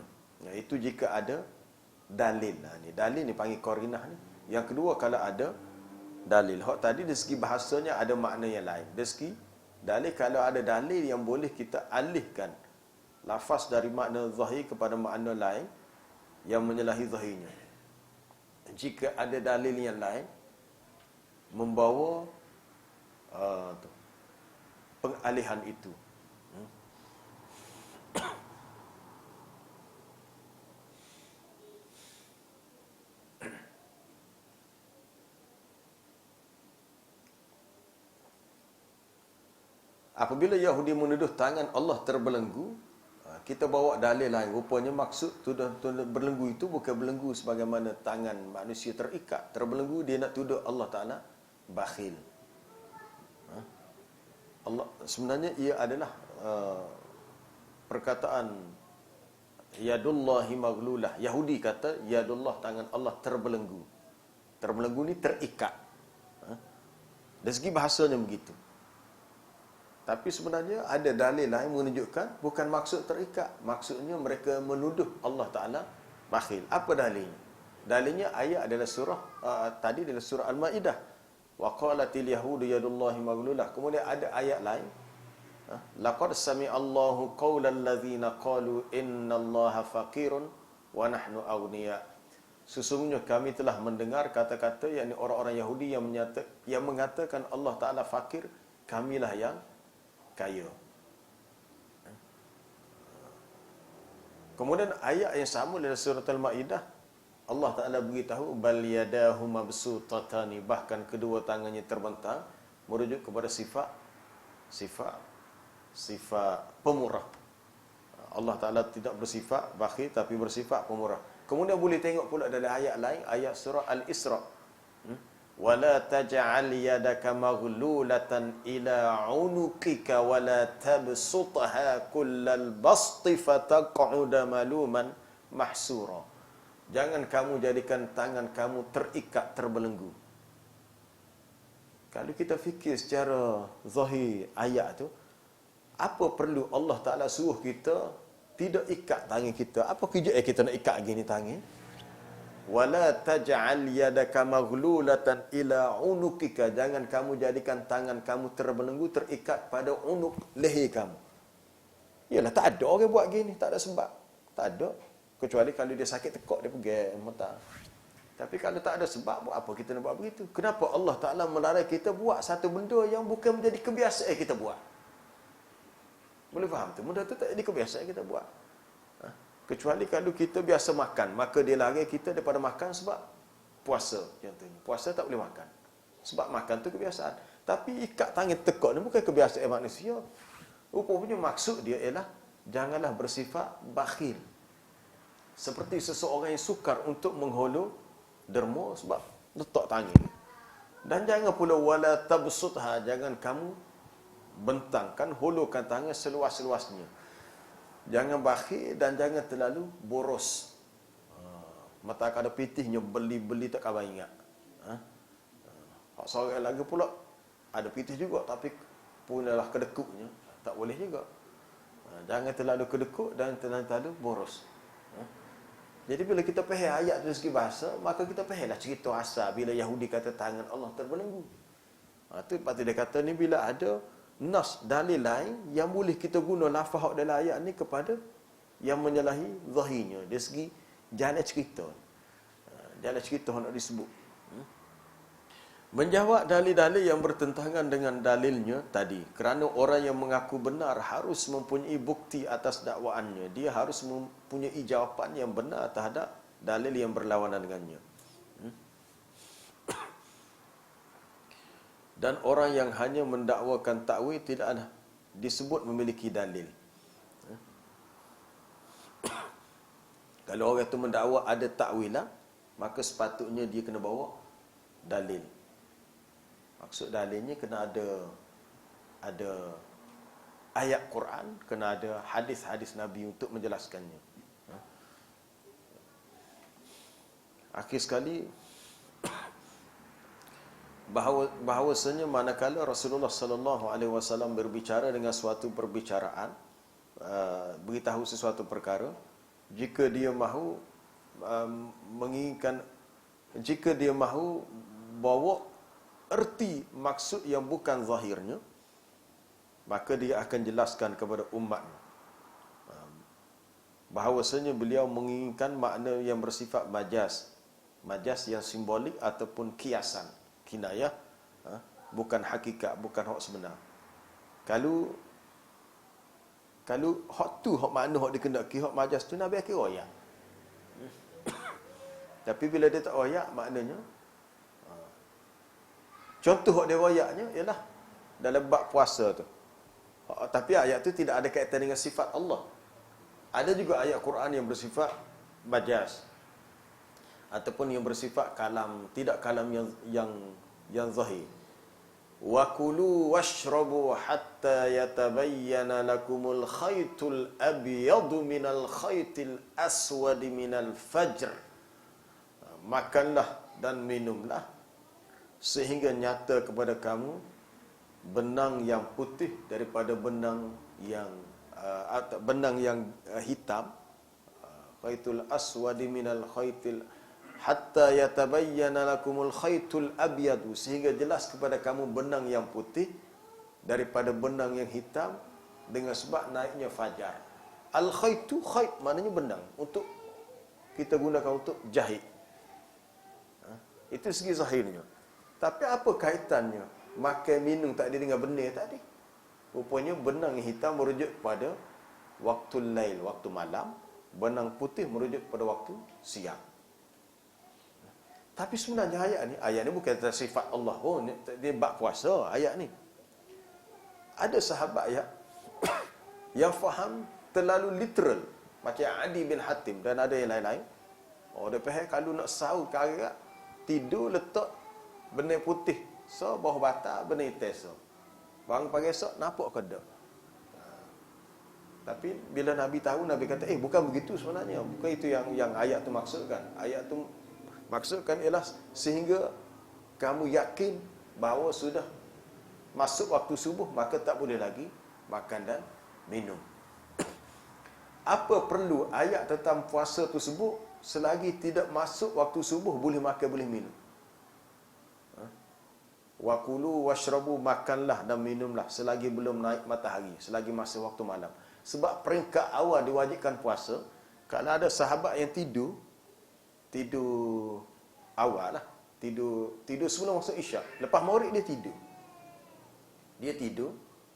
Itu jika ada dalil. Dalil ni panggil qarinah ni. Yang kedua, kalau ada dalil. Hak tadi dari segi bahasanya ada makna yang lain. Dari segi dalil, kalau ada dalil yang boleh kita alihkan lafaz dari makna zahir kepada makna lain yang menyalahi zahirnya. Jika ada dalil yang lain membawa pengalihan itu. Apabila Yahudi menuduh tangan Allah terbelenggu, kita bawa dalil lain. Rupanya maksud berbelenggu itu bukan belenggu sebagaimana tangan manusia terikat. Terbelenggu, dia nak tuduh Allah Ta'ala bakhil. Allah sebenarnya ia adalah perkataan yadullahi maghlulah. Yahudi kata yadullah, tangan Allah terbelenggu. Terbelenggu ni terikat. Dari segi bahasanya begitu. Tapi sebenarnya ada dalil lain menunjukkan bukan maksud terikat. Maksudnya mereka menuduh Allah Ta'ala bakhil. Apa dalilnya? Dalilnya ayat adalah surah tadi adalah surah Al-Maidah. Wa qalatil yahudu yadullahi maghlulah. Kemudian ada ayat lain. Laqad sami'allahu qaulal ladzina qalu innallaha faqirun wa nahnu aghniya. Sesungguhnya kami telah mendengar kata-kata yakni orang-orang Yahudi yang mengatakan Allah Ta'ala fakir, kamilah yang kaya. Kemudian ayat yang sama dalam surah Al-Maidah, Allah Ta'ala beritahu bal yadahu mabsutatani, bahkan kedua tangannya terbentang, merujuk kepada sifat pemurah. Allah Ta'ala tidak bersifat bakhil tapi bersifat pemurah. Kemudian boleh tengok pula dalam ayat lain, ayat surah Al-Isra. Wala taj'al yadaka maghlulatan ila 'unuqika wala tabsutha kullal basti fataq'uda maluman mahsura. Jangan kamu jadikan tangan kamu terikat, terbelenggu. Kalau kita fikir secara zahir ayat tu, apa perlu Allah Ta'ala suruh kita tidak ikat tangan kita? Apa kerja kita nak ikat gini tangan? Wala taj'al yadaka maghlulatan ila unuqika, jangan kamu jadikan tangan kamu terbelenggu, terikat pada unuk, leher kamu. Yalah, tak ada orang buat gini, tak ada sebab. Tak ada. Kecuali kalau dia sakit tekak, dia pergi mata. Tapi kalau tak ada sebab, buat apa kita nak buat begitu? Kenapa Allah Ta'ala melarang kita buat satu benda yang bukan menjadi kebiasaan kita buat? Boleh faham tu? Benda tu tak jadi kebiasaan kita buat. Kecuali kalau kita biasa makan, maka dia larang kita daripada makan sebab puasa. Contohnya, puasa tak boleh makan. Sebab makan tu kebiasaan. Tapi ikat tangan tekak ni bukan kebiasaan manusia. Rupanya maksud dia ialah janganlah bersifat bakhil. Seperti seseorang yang sukar untuk menghulu derma sebab letak tangan. Dan jangan pula wala tabsutha, jangan kamu bentangkan, hulurkan tangan seluas-luasnya. Jangan bakhil dan jangan terlalu boros. Mata ada pitihnya, beli-beli tak kabar ingat. Seorang lagi pula ada pitih juga tapi punyalah kedekuknya, tak boleh juga. Jangan terlalu kedekuk dan terlalu boros. Jadi bila kita faham ayat dari segi bahasa, maka kita fahamlah cerita asal bila Yahudi kata tangan Allah terbelenggu. Itu lepas tu dia kata ni bila ada nas, dalil lain yang boleh kita guna lafaz dalam ayat ni kepada yang menyalahi zahirnya dari segi jalan cerita. Jalan cerita nak disebut. Menjawab dalil-dalil yang bertentangan dengan dalilnya tadi. Kerana orang yang mengaku benar harus mempunyai bukti atas dakwaannya. Dia harus mempunyai jawapan yang benar terhadap dalil yang berlawanan dengannya. Dan orang yang hanya mendakwakan takwil tidak ada disebut memiliki dalil. Kalau orang itu mendakwa ada takwilah, maka sepatutnya dia kena bawa dalil. Maksud dalilnya kena ada ayat Quran, kena ada hadis-hadis Nabi untuk menjelaskannya. Akhir sekali, bahawasanya manakala Rasulullah sallallahu alaihi wasallam berbicara dengan suatu perbicaraan, beritahu sesuatu perkara, jika dia mahu menginginkan, jika dia mahu bawa erti maksud yang bukan zahirnya, maka dia akan jelaskan kepada umat bahawasanya beliau menginginkan makna yang bersifat majaz yang simbolik ataupun kiasan, kinayah, bukan hakikat, bukan hak sebenar. Kalau hak tu, hak makna, hak dikendaki, hak majas tu Nabi akhir royak. Tapi bila dia tak royak, maknanya contoh hak dia royaknya ialah dalam bab puasa tu. Tapi ayat tu tidak ada kaitan dengan sifat Allah. Ada juga ayat Quran yang bersifat majaz ataupun yang bersifat kalam, tidak kalam yang zahir. Wa kulu washrabu hatta yatabayyana lakumul khaytul abyadu minal khaytil aswadi minal fajr. Makanlah dan minumlah sehingga nyata kepada kamu benang yang putih daripada benang yang hitam. Khaytul aswadi minal khaytil hatta yatabayyana lakumul khaytul abyadu, sehingga jelas kepada kamu benang yang putih daripada benang yang hitam dengan sebab naiknya fajar. Al khaytu, khayt maknanya benang untuk kita gunakan untuk jahit. Itu segi zahirnya. Tapi apa kaitannya makan minum tadi dengan benih tadi? Rupanya benang yang hitam merujuk pada waktu lail, waktu malam. Benang putih merujuk pada waktu siang. Tapi sebenarnya ayat ni bukan tentang sifat Allah. Oh, dia bab puasa ayat ni. Ada sahabat yang faham terlalu literal, macam Adi bin Hatim dan ada yang lain-lain. Oh, dia faham kalau nak sahur karat, tidur letak benih putih so bawah batal, benih hitam so. Bangun pagi esok nampak ke tak? Tapi bila Nabi tahu, Nabi kata, bukan begitu sebenarnya. Bukan itu yang ayat tu maksudkan. Ayat tu maksudkan ialah sehingga kamu yakin bahawa sudah masuk waktu subuh, maka tak boleh lagi makan dan minum. Apa perlu ayat tentang puasa tersebut selagi tidak masuk waktu subuh boleh makan, boleh minum? Wa kulu washrabu, makanlah dan minumlah selagi belum naik matahari, selagi masih waktu malam. Sebab peringkat awal diwajibkan puasa, kalau ada sahabat yang tidur awal lah, tidur sebelum masuk isyak, lepas maghrib dia tidur,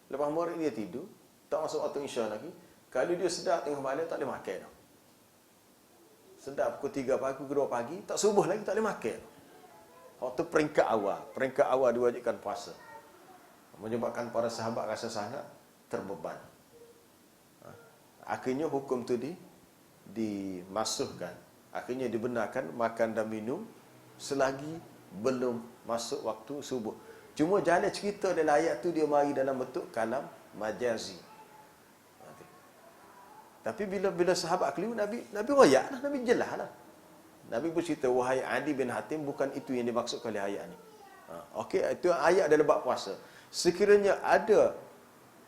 lepas maghrib dia tidur, tak masuk waktu isyak lagi. Kalau dia sedar tengah malam, tak boleh makan dah. Sedar pukul 3 pagi, pukul 2 pagi, tak subuh lagi, tak boleh makan. Waktu peringkat awal diwajibkan puasa, menyebabkan para sahabat rasa sangat terbeban. Akhirnya hukum tu dimasukkan. Akhirnya dibenarkan makan dan minum selagi belum masuk waktu subuh. Cuma jalan cerita dalam ayat tu dia mari dalam bentuk kalam majazi. Tapi bila sahabat keliru, Nabi royak, Nabi jelas lah. Nabi bercerita, wahai Adi bin Hatim, bukan itu yang dimaksudkan oleh ayat ni. Okey, itu ayat dalam bab puasa. Sekiranya ada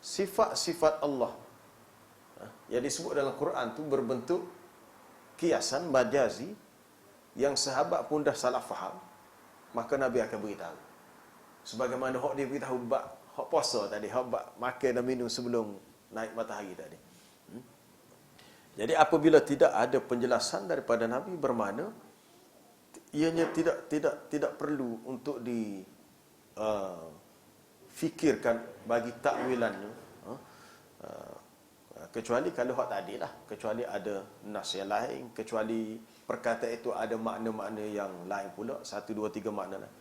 sifat-sifat Allah yang disebut dalam Quran tu berbentuk kiasan majazi yang sahabat pun dah salah faham, maka Nabi akan beritahu. Sebagaimana hak dia beritahu bab hak puasa tadi, hak bab makan dan minum sebelum naik matahari tadi. Jadi apabila tidak ada penjelasan daripada Nabi, bermakna ianya tidak perlu untuk difikirkan bagi takwilannya, kecuali kalau hak tadi lah, kecuali ada nas yang lain, kecuali perkataan itu ada makna-makna yang lain pula, 1, 2, 3 makna lah.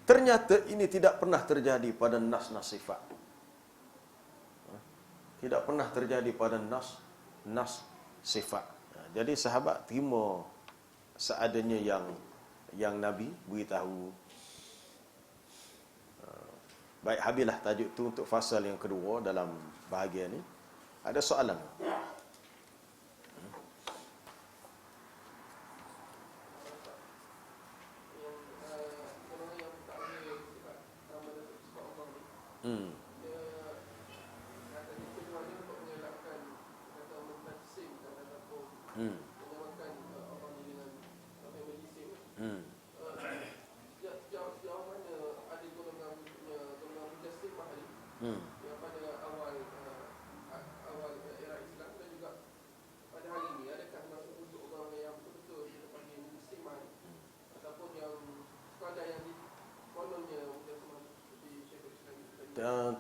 Ternyata ini tidak pernah terjadi pada nas-nas sifat. Tidak pernah terjadi pada nas sifat. Jadi sahabat terima seadanya yang Nabi beritahu. Baik, habislah tajuk tu untuk fasal yang kedua dalam bahagian ni. Ada soalan?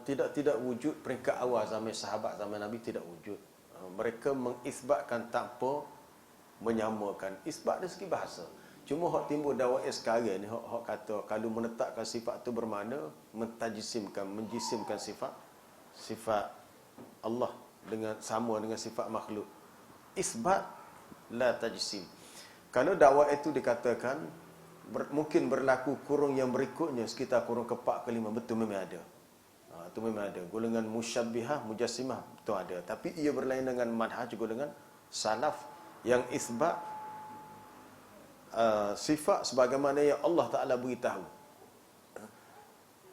tidak wujud peringkat awal zaman sahabat, zaman Nabi tidak wujud. Mereka mengisbatkan tanpa menyamakan. Isbat dari segi bahasa. Cuma hak timbul dakwah sekarang ni, hak kata kalau menetapkan sifat tu bermakna menjisimkan sifat Allah dengan sama dengan sifat makhluk. Isbat la tajsim. Kalau dakwah itu dikatakan mungkin berlaku kurung yang berikutnya sekitar kurung ke-4 ke-5, betul memang ada. Itu memang ada. Golongan musyabbihah, mujassimah itu ada. Tapi ia berlainan dengan manhaj golongan salaf yang isbat sifat sebagaimana yang Allah Ta'ala beritahu.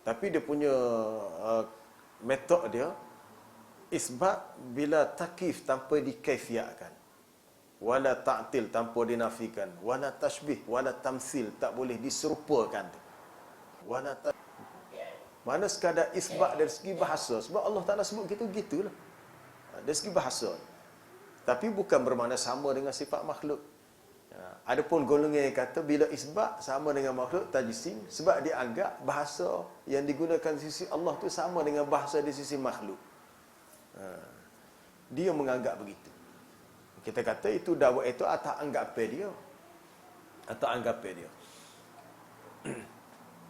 Tapi dia punya metod dia isbat bila takif tanpa dikaifiatkan, wala ta'til tanpa dinafikan, wala tashbih, wala tamsil tak boleh diserupakan. Mana sekadar isbat dari segi bahasa, sebab Allah Ta'ala sebut gitulah dari segi bahasa, tapi bukan bermakna sama dengan sifat makhluk. Adapun golongan yang kata bila isbat sama dengan makhluk tajsim, sebab dia anggap bahasa yang digunakan di sisi Allah tu sama dengan bahasa di sisi makhluk. Dia menganggap begitu. Kita kata itu dakwah itu atas anggapan dia.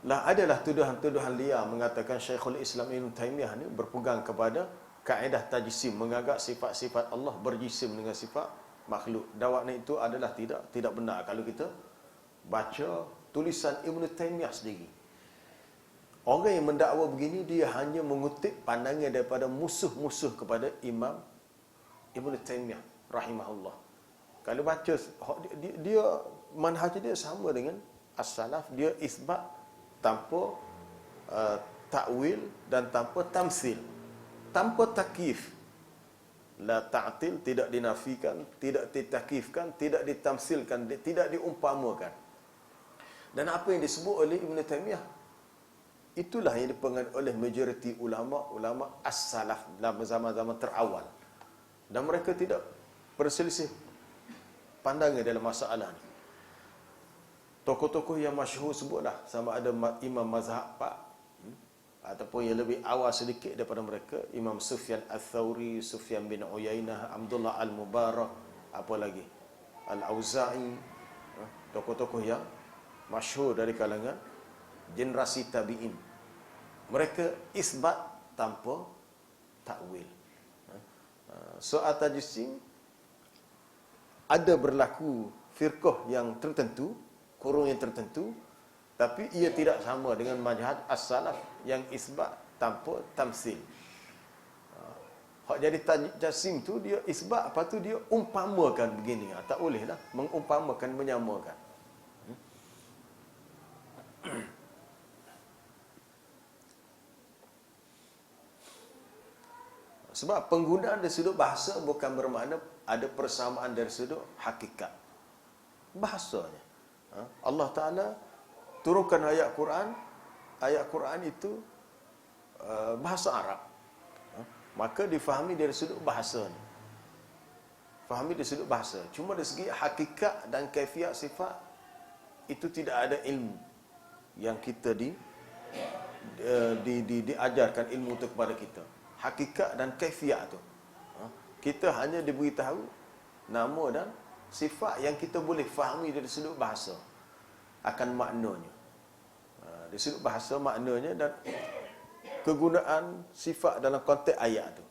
Lah adalah tuduhan-tuduhan liar mengatakan Syekhul Islam Ibn Taimiyah ni berpegang kepada kaedah tajsim, menganggap sifat-sifat Allah berjisim dengan sifat makhluk. Dakwah itu adalah tidak benar kalau kita baca tulisan Ibn Taimiyah sendiri. Orang yang mendakwa begini dia hanya mengutip pandangan daripada musuh-musuh kepada Imam Ibn Taimiyah rahimahullah. Kalau baca dia manhaj dia sama dengan as-salaf, dia isbat tanpa takwil dan tanpa tamsil, tanpa takyif. La ta'til, tidak dinafikan, tidak ditakifkan, tidak ditamsilkan, tidak diumpamakan. Dan apa yang disebut oleh Ibn Taimiyah, itulah yang dipengaruhi oleh majoriti ulama as-salaf dalam zaman-zaman terawal. Dan mereka tidak berselisih pandangan dalam masalah ni. Tokoh-tokoh yang masyhur sebutlah, sama ada Imam Mazhab 4 ataupun yang lebih awal sedikit daripada mereka, Imam Sufyan Ats-Tsauri, Sufyan bin Uyainah, Abdullah Al-Mubarak, apa lagi, Al-Auza'i, tokoh-tokoh yang masyhur dari kalangan generasi tabi'in. Mereka isbat tanpa takwil. Soal tajsim ada berlaku firqah yang tertentu, kurung yang tertentu, tapi ia tidak sama dengan manhaj as-salaf yang isbat tanpa tamsil. Hak jadi tajsim tu dia isbat, apa tu dia umpamakan begini. Tak bolehlah mengumpamakan, menyamakan. Sebab penggunaan dari sudut bahasa bukan bermakna ada persamaan dari sudut hakikat bahasanya. Allah Ta'ala turunkan ayat Quran itu bahasa Arab, maka difahami dari sudut bahasanya. Fahami dari sudut bahasa. Cuma dari segi hakikat dan kaifiat sifat itu tidak ada ilmu yang kita diajarkan ilmu itu kepada kita. Hakikat dan kaifiat tu kita hanya diberitahu nama dan sifat yang kita boleh fahami dari sudut bahasa akan maknanya. Dari sudut bahasa maknanya dan kegunaan sifat dalam konteks ayat tu.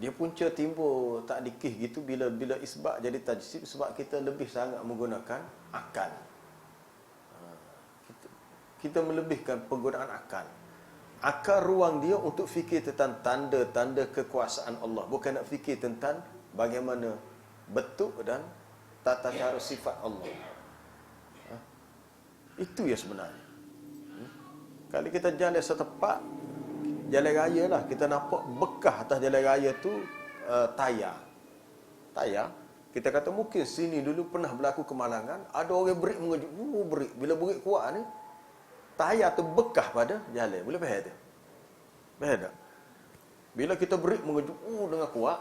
Dia punca timbul tak dikih gitu bila isbat jadi tajsim, sebab kita lebih sangat menggunakan akal. Kita melebihkan penggunaan akal. Akal ruang dia untuk fikir tentang tanda-tanda kekuasaan Allah, bukan nak fikir tentang bagaimana bentuk dan tata cara sifat Allah. Itu yang sebenarnya. Kalau kita jalan setepak jalan raya lah, kita nampak bekas atas jalan raya tu tayar. Kita kata mungkin sini dulu pernah berlaku kemalangan, ada orang berik mengejut, berik. Bila berik kuat ni, tayar tu bekas pada jalan. Boleh faham tak? Faham tak? Bila kita berik mengejut dengan kuat,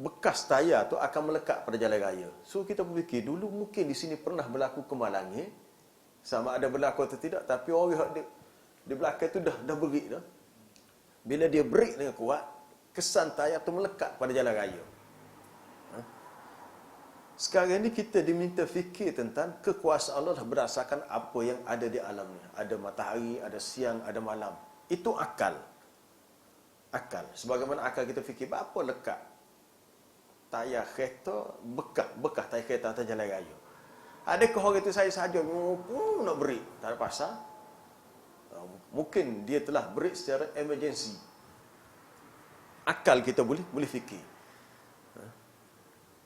bekas tayar tu akan melekat pada jalan raya. So kita berfikir dulu mungkin di sini pernah berlaku kemalangan, sama ada berlaku atau tidak, tapi orang di belakang tu dah berik dah. Bila dia break dengan kuat, kesan tayar tu melekat pada jalan raya. Sekarang ni kita diminta fikir tentang kekuasaan Allah berdasarkan apa yang ada di alam ni. Ada matahari, ada siang, ada malam. Itu akal. Akal. Sebagaimana akal kita fikir, apa lekat tayar kereta, bekas tayar kereta atas jalan raya. Adakah orang itu saya sahaja nak break? Tak ada pasal. Mungkin dia telah break secara emergency. Akal kita boleh fikir.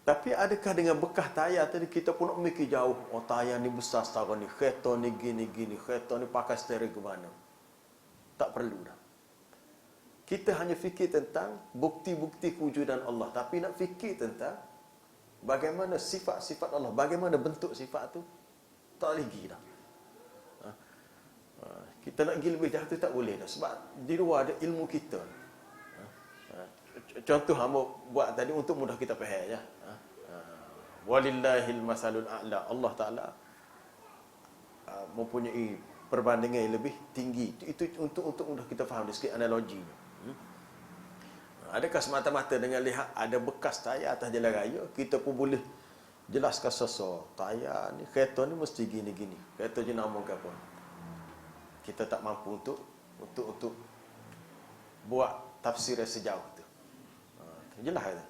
Tapi adakah dengan bekas tayar tadi kita pun nak mikir jauh, tayar ni besar setara ni, kereta ni gini, kereta ni pakai steering ke mana? Tak perlu dah. Kita hanya fikir tentang bukti-bukti kewujudan Allah, tapi nak fikir tentang bagaimana sifat-sifat Allah, bagaimana bentuk sifat tu, tak lagi dah. Kita nak pergi lebih jauh tu tak boleh dah, sebab di luar ada ilmu kita. Contoh hamba buat tadi untuk mudah kita faham je. Walillahil masalul a'la. Allah Taala mempunyai perbandingan yang lebih tinggi. Itu untuk mudah kita faham sikit analoginya. Adakah semata-mata dengan lihat ada bekas tayar atas jalan raya kita pun boleh jelaskan sesuatu tayar ni, kereta ni mesti gini-gini, kereta jenama ke apa? Kita tak mampu untuk buat tafsir sejauh tu. Jelas kan?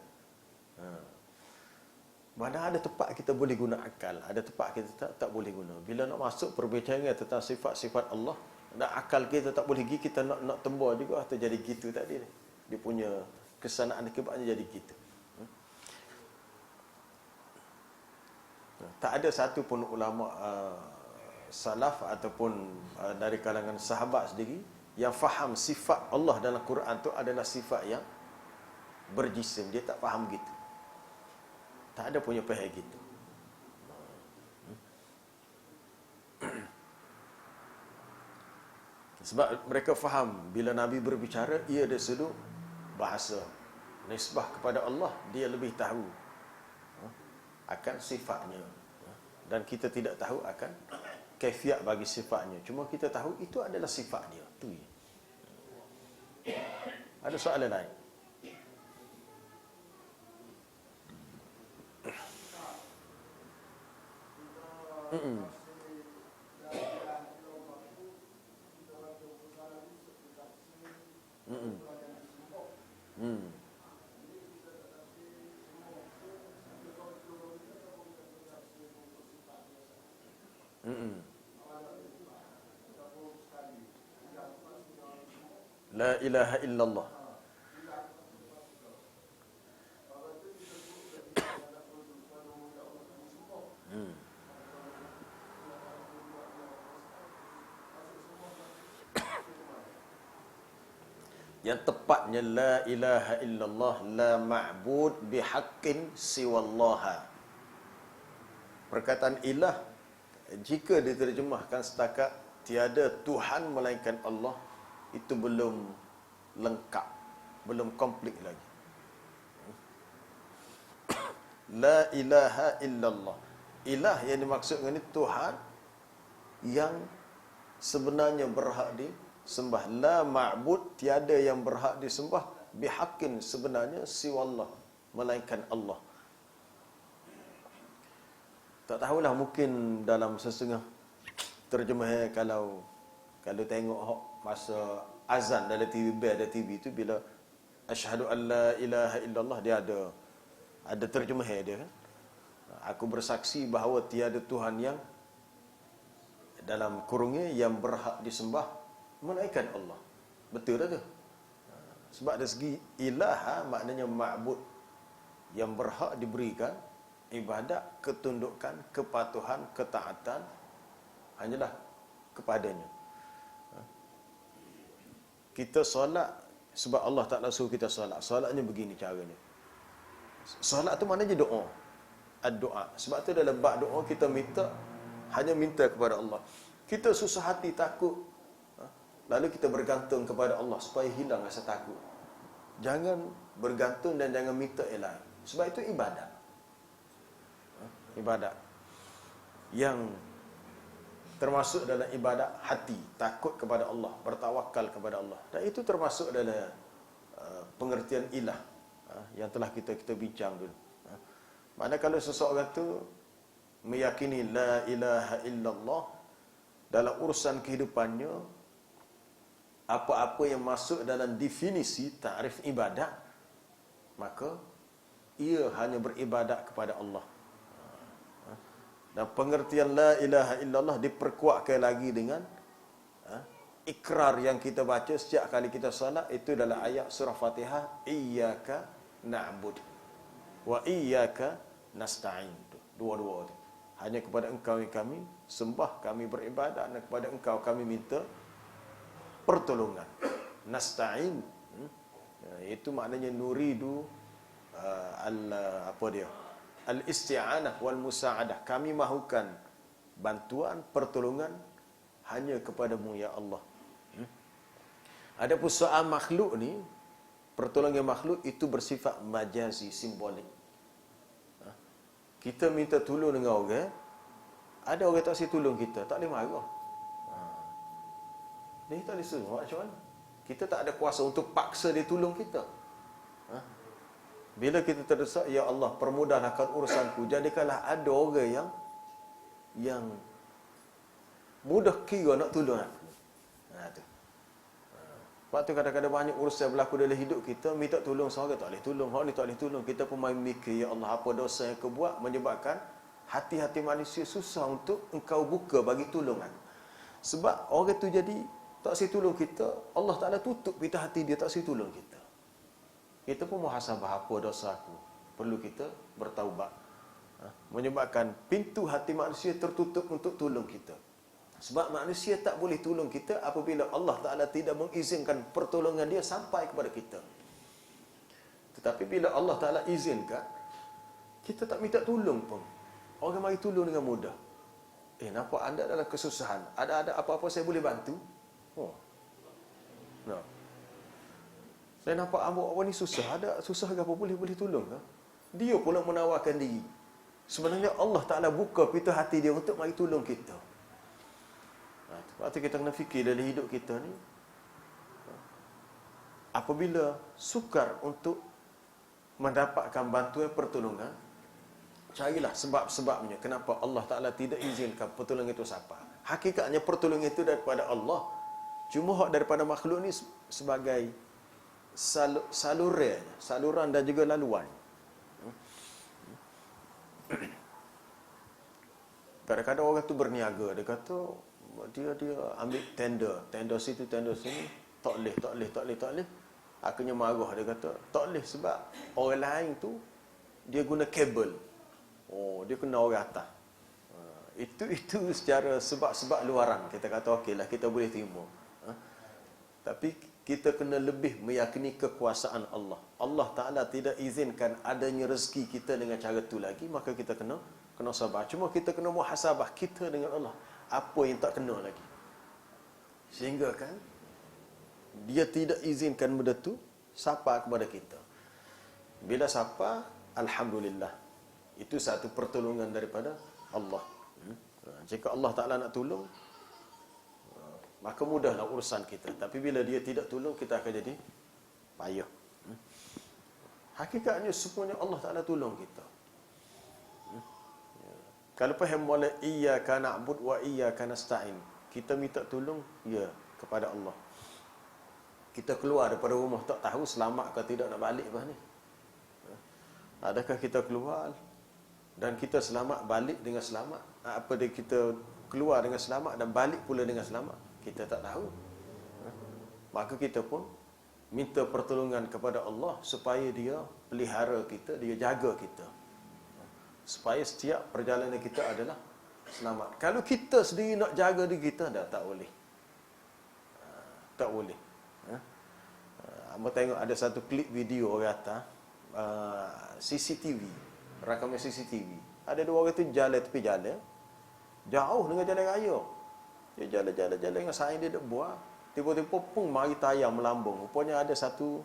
Mana ada tempat kita boleh guna akal, ada tempat kita tak boleh guna. Bila nak masuk perbincangan tentang sifat-sifat Allah, dan akal kita tak boleh pergi, kita nak tembak juga atau jadi gitu tadi ni. Dia punya kesanaan akibatnya jadi gitu. Tak ada satu pun ulama salaf ataupun dari kalangan sahabat sendiri yang faham sifat Allah dalam Quran tu adalah sifat yang berjisim. Dia tak faham gitu. Tak ada punya faham gitu. Sebab mereka faham bila Nabi berbicara, ia ada sudut bahasa nisbah kepada Allah, dia lebih tahu akan sifatnya, dan kita tidak tahu akan kaifiat bagi sifatnya. Cuma kita tahu itu adalah sifat dia. Tu je. Ada soalan lain? La ilaha illallah. Yang tepatnya la ilaha illallah, la ma'bud bihaqqin siwallaha. Perkataan ilah jika diterjemahkan setakat tiada Tuhan melainkan Allah, itu belum lengkap, belum komplit lagi. La ilaha illallah. Ilah yang dimaksudkan ini Tuhan yang sebenarnya berhak disembah. La ma'bud, tiada yang berhak disembah, bihaqqin, sebenarnya siwallah, melainkan Allah. Tak tahulah, mungkin dalam setengah terjemahan kalau tengok masa azan dalam TV tu, bila asyhadu an la ilaha illallah, dia ada terjemahan dia kan. Aku bersaksi bahawa tiada Tuhan yang dalam kurungnya yang berhak disembah melainkan Allah. Betul tak tu? Sebab dari segi ilaha maknanya ma'bud, yang berhak diberikan ibadat, ketundukan, kepatuhan, ketaatan hanyalah kepadanya. Kita solat sebab Allah Ta'ala suruh kita solat. Solatnya begini caranya. Solat tu maknanya doa. Ad-doa. Sebab tu dalam bab doa kita hanya minta kepada Allah. Kita susah hati, takut, lalu kita bergantung kepada Allah supaya hilang rasa takut. Jangan bergantung dan jangan minta yang lain. Sebab itu ibadat. Ibadat yang termasuk dalam ibadat hati, takut kepada Allah, bertawakal kepada Allah. Dan itu termasuk dalam pengertian ilah yang telah kita bincang dulu. Mana kalau seseorang tu meyakini la ilaha illallah dalam urusan kehidupannya, apa-apa yang masuk dalam definisi takrif ibadat, maka ia hanya beribadat kepada Allah. Dan pengertian la ilaha illallah diperkuatkan lagi dengan ikrar yang kita baca setiap kali kita salat, itu dalam ayat surah Fatihah, iyyaka na'bud wa iyyaka nasta'in. Dua-dua tu. Hanya kepada engkau yang kami sembah, kami beribadat, dan kepada engkau kami minta pertolongan. Nasta'in, itu maknanya nuridu al-isti'anah wal musa'adah. Kami mahukan bantuan, pertolongan hanya kepadamu ya Allah. Adapun soal makhluk ni, pertolongan makhluk itu bersifat majazi, simbolik. Kita minta tolong dengan orang, ada orang tak si tolong kita, tak boleh marah. Dia tak boleh suruh, macam mana? Kita tak ada kuasa untuk paksa dia tolong kita. Bila kita terdesak, ya Allah, permudahkan urusanku, jadikanlah ada orang yang mudah kira nak tolong aku. Tu. Sebab tu kadang-kadang banyak urusan berlaku dalam hidup kita, minta tolong seorang tak boleh tolong, orang ni tak boleh tolong. Kita pun main mikir, ya Allah, apa dosa yang kau buat menyebabkan hati-hati manusia susah untuk engkau buka bagi tolong aku. Sebab orang tu jadi tak si tolong kita, Allah Ta'ala tutup pintu hati dia, tak si tolong kita. Kita pun muhasabah, apa dosa aku, perlu kita bertaubat. Menyebabkan pintu hati manusia tertutup untuk tolong kita. Sebab manusia tak boleh tolong kita apabila Allah Ta'ala tidak mengizinkan pertolongan dia sampai kepada kita. Tetapi bila Allah Ta'ala izinkan, kita tak minta tolong pun, orang mari tolong dengan mudah. Nampak anda dalam kesusahan, ada apa-apa saya boleh bantu? No. Saya nampak awak ni susah, ada susah ke apa, boleh tolong ke? Dia pula menawarkan diri. Sebenarnya Allah Ta'ala buka pintu hati dia untuk mari tolong kita. Sebab tu kita kena fikir dalam hidup kita ni, apabila sukar untuk mendapatkan bantuan pertolongan, carilah sebab-sebabnya kenapa Allah Ta'ala tidak izinkan pertolongan itu siapa. Hakikatnya pertolongan itu daripada Allah. Cuma hak daripada makhluk ni sebagai saluran dan juga laluan. Kadang-kadang orang tu berniaga, dia kata dia ambil tender situ, tender sini, tak boleh. Akhirnya marah, dia kata tak boleh sebab orang lain tu dia guna kabel. Dia kena orang atas. Itu secara sebab-sebab luaran kita kata okeylah, kita boleh terima. Tapi kita kena lebih meyakini kekuasaan Allah. Allah Ta'ala tidak izinkan adanya rezeki kita dengan cara tu lagi, maka kita kena sabar. Cuma kita kena muhasabah kita dengan Allah, apa yang tak kena lagi. Sehingga kan dia tidak izinkan benda tu sapa kepada kita. Bila sapa, alhamdulillah, itu satu pertolongan daripada Allah. Jika Allah Ta'ala nak tolong, maka mudahlah urusan kita. Tapi bila dia tidak tolong, kita akan jadi payah. Hakikatnya semuanya Allah Ta'ala tolong kita. Kalau faham mulai iyyaka na'bud wa iyyaka nasta'in, kita minta tolong ya kepada Allah. Kita keluar daripada rumah tak tahu selamat ke tidak nak balik lepas ni. Adakah kita keluar dan kita selamat, balik dengan selamat? Apa dia kita keluar dengan selamat dan balik pula dengan selamat? Kita tak tahu. Maka kita pun minta pertolongan kepada Allah supaya dia pelihara kita, dia jaga kita, supaya setiap perjalanan kita adalah selamat. Kalau kita sendiri nak jaga diri kita, dah tak boleh. Tak boleh. Amba tengok ada satu klip video orang kata CCTV, rakaman CCTV. Ada dua orang tu jalan tepi jalan, jauh dengan jalan raya. Dia jalan dengan saing dia duk buat. Tiba-tiba pun mari tayar melambung. Rupanya ada satu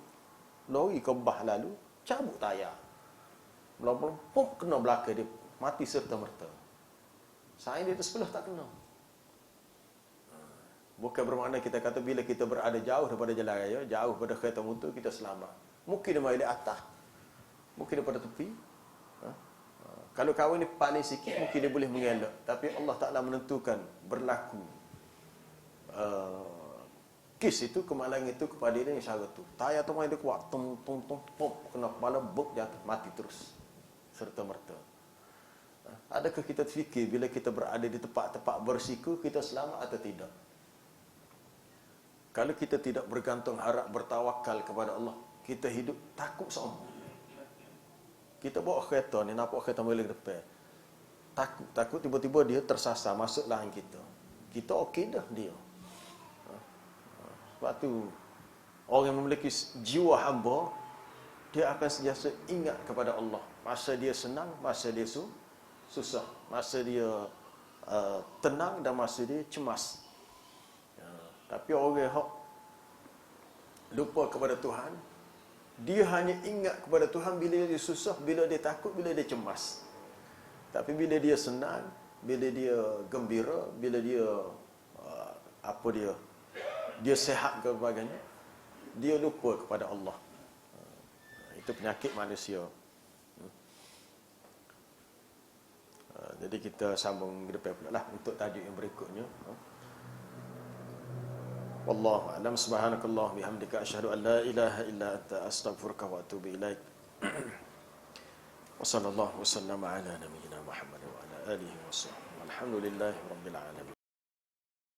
lori kebah lalu cabut tayar. Melompat, pum, kena belakang dia, mati serta-merta. Saing dia tersebelah tak kena. Bukan bermakna kita kata bila kita berada jauh daripada jalan raya, jauh daripada kereta motor, kita selamat. Mungkin dia main di atas, mungkin daripada tepi. Kalau kawan ni paling sikit, mungkin dia boleh mengelak. Tapi Allah Ta'ala menentukan berlaku kes itu, kemalangan itu kepada dia yang cara tu. Tayar tu main dia kuat, tung, kena kepala, buk, jatuh, mati terus. Serta-merta. Adakah kita fikir bila kita berada di tempat-tempat berisiko, kita selamat atau tidak? Kalau kita tidak bergantung harap, bertawakal kepada Allah, kita hidup takut sama. Kita bawa kereta ni, nampak kereta meleng depan. Takut tiba-tiba dia tersasar, masuk lahan kita. Kita okey dah dia. Sebab tu, orang yang memiliki jiwa hamba, dia akan sentiasa ingat kepada Allah. Masa dia senang, masa dia susah. Masa dia tenang dan masa dia cemas. Tapi orang yang lupa kepada Tuhan, dia hanya ingat kepada Tuhan bila dia susah, bila dia takut, bila dia cemas. Tapi bila dia senang, bila dia gembira, bila dia dia sehat ke sebagainya, dia lupa kepada Allah. Itu penyakit manusia. Jadi kita sambung ke depan pula lah untuk tajuk yang berikutnya. Wallahu a'lam. Subhanakallah bihamdika asyhadu an la ilaha illa anta astaghfiruka wa atubu ilaik. Wa sallallahu wa sallama ala nabiyyina Muhammad wa ala alihi wa sahbihi. Walhamdulillahi rabbil alamin.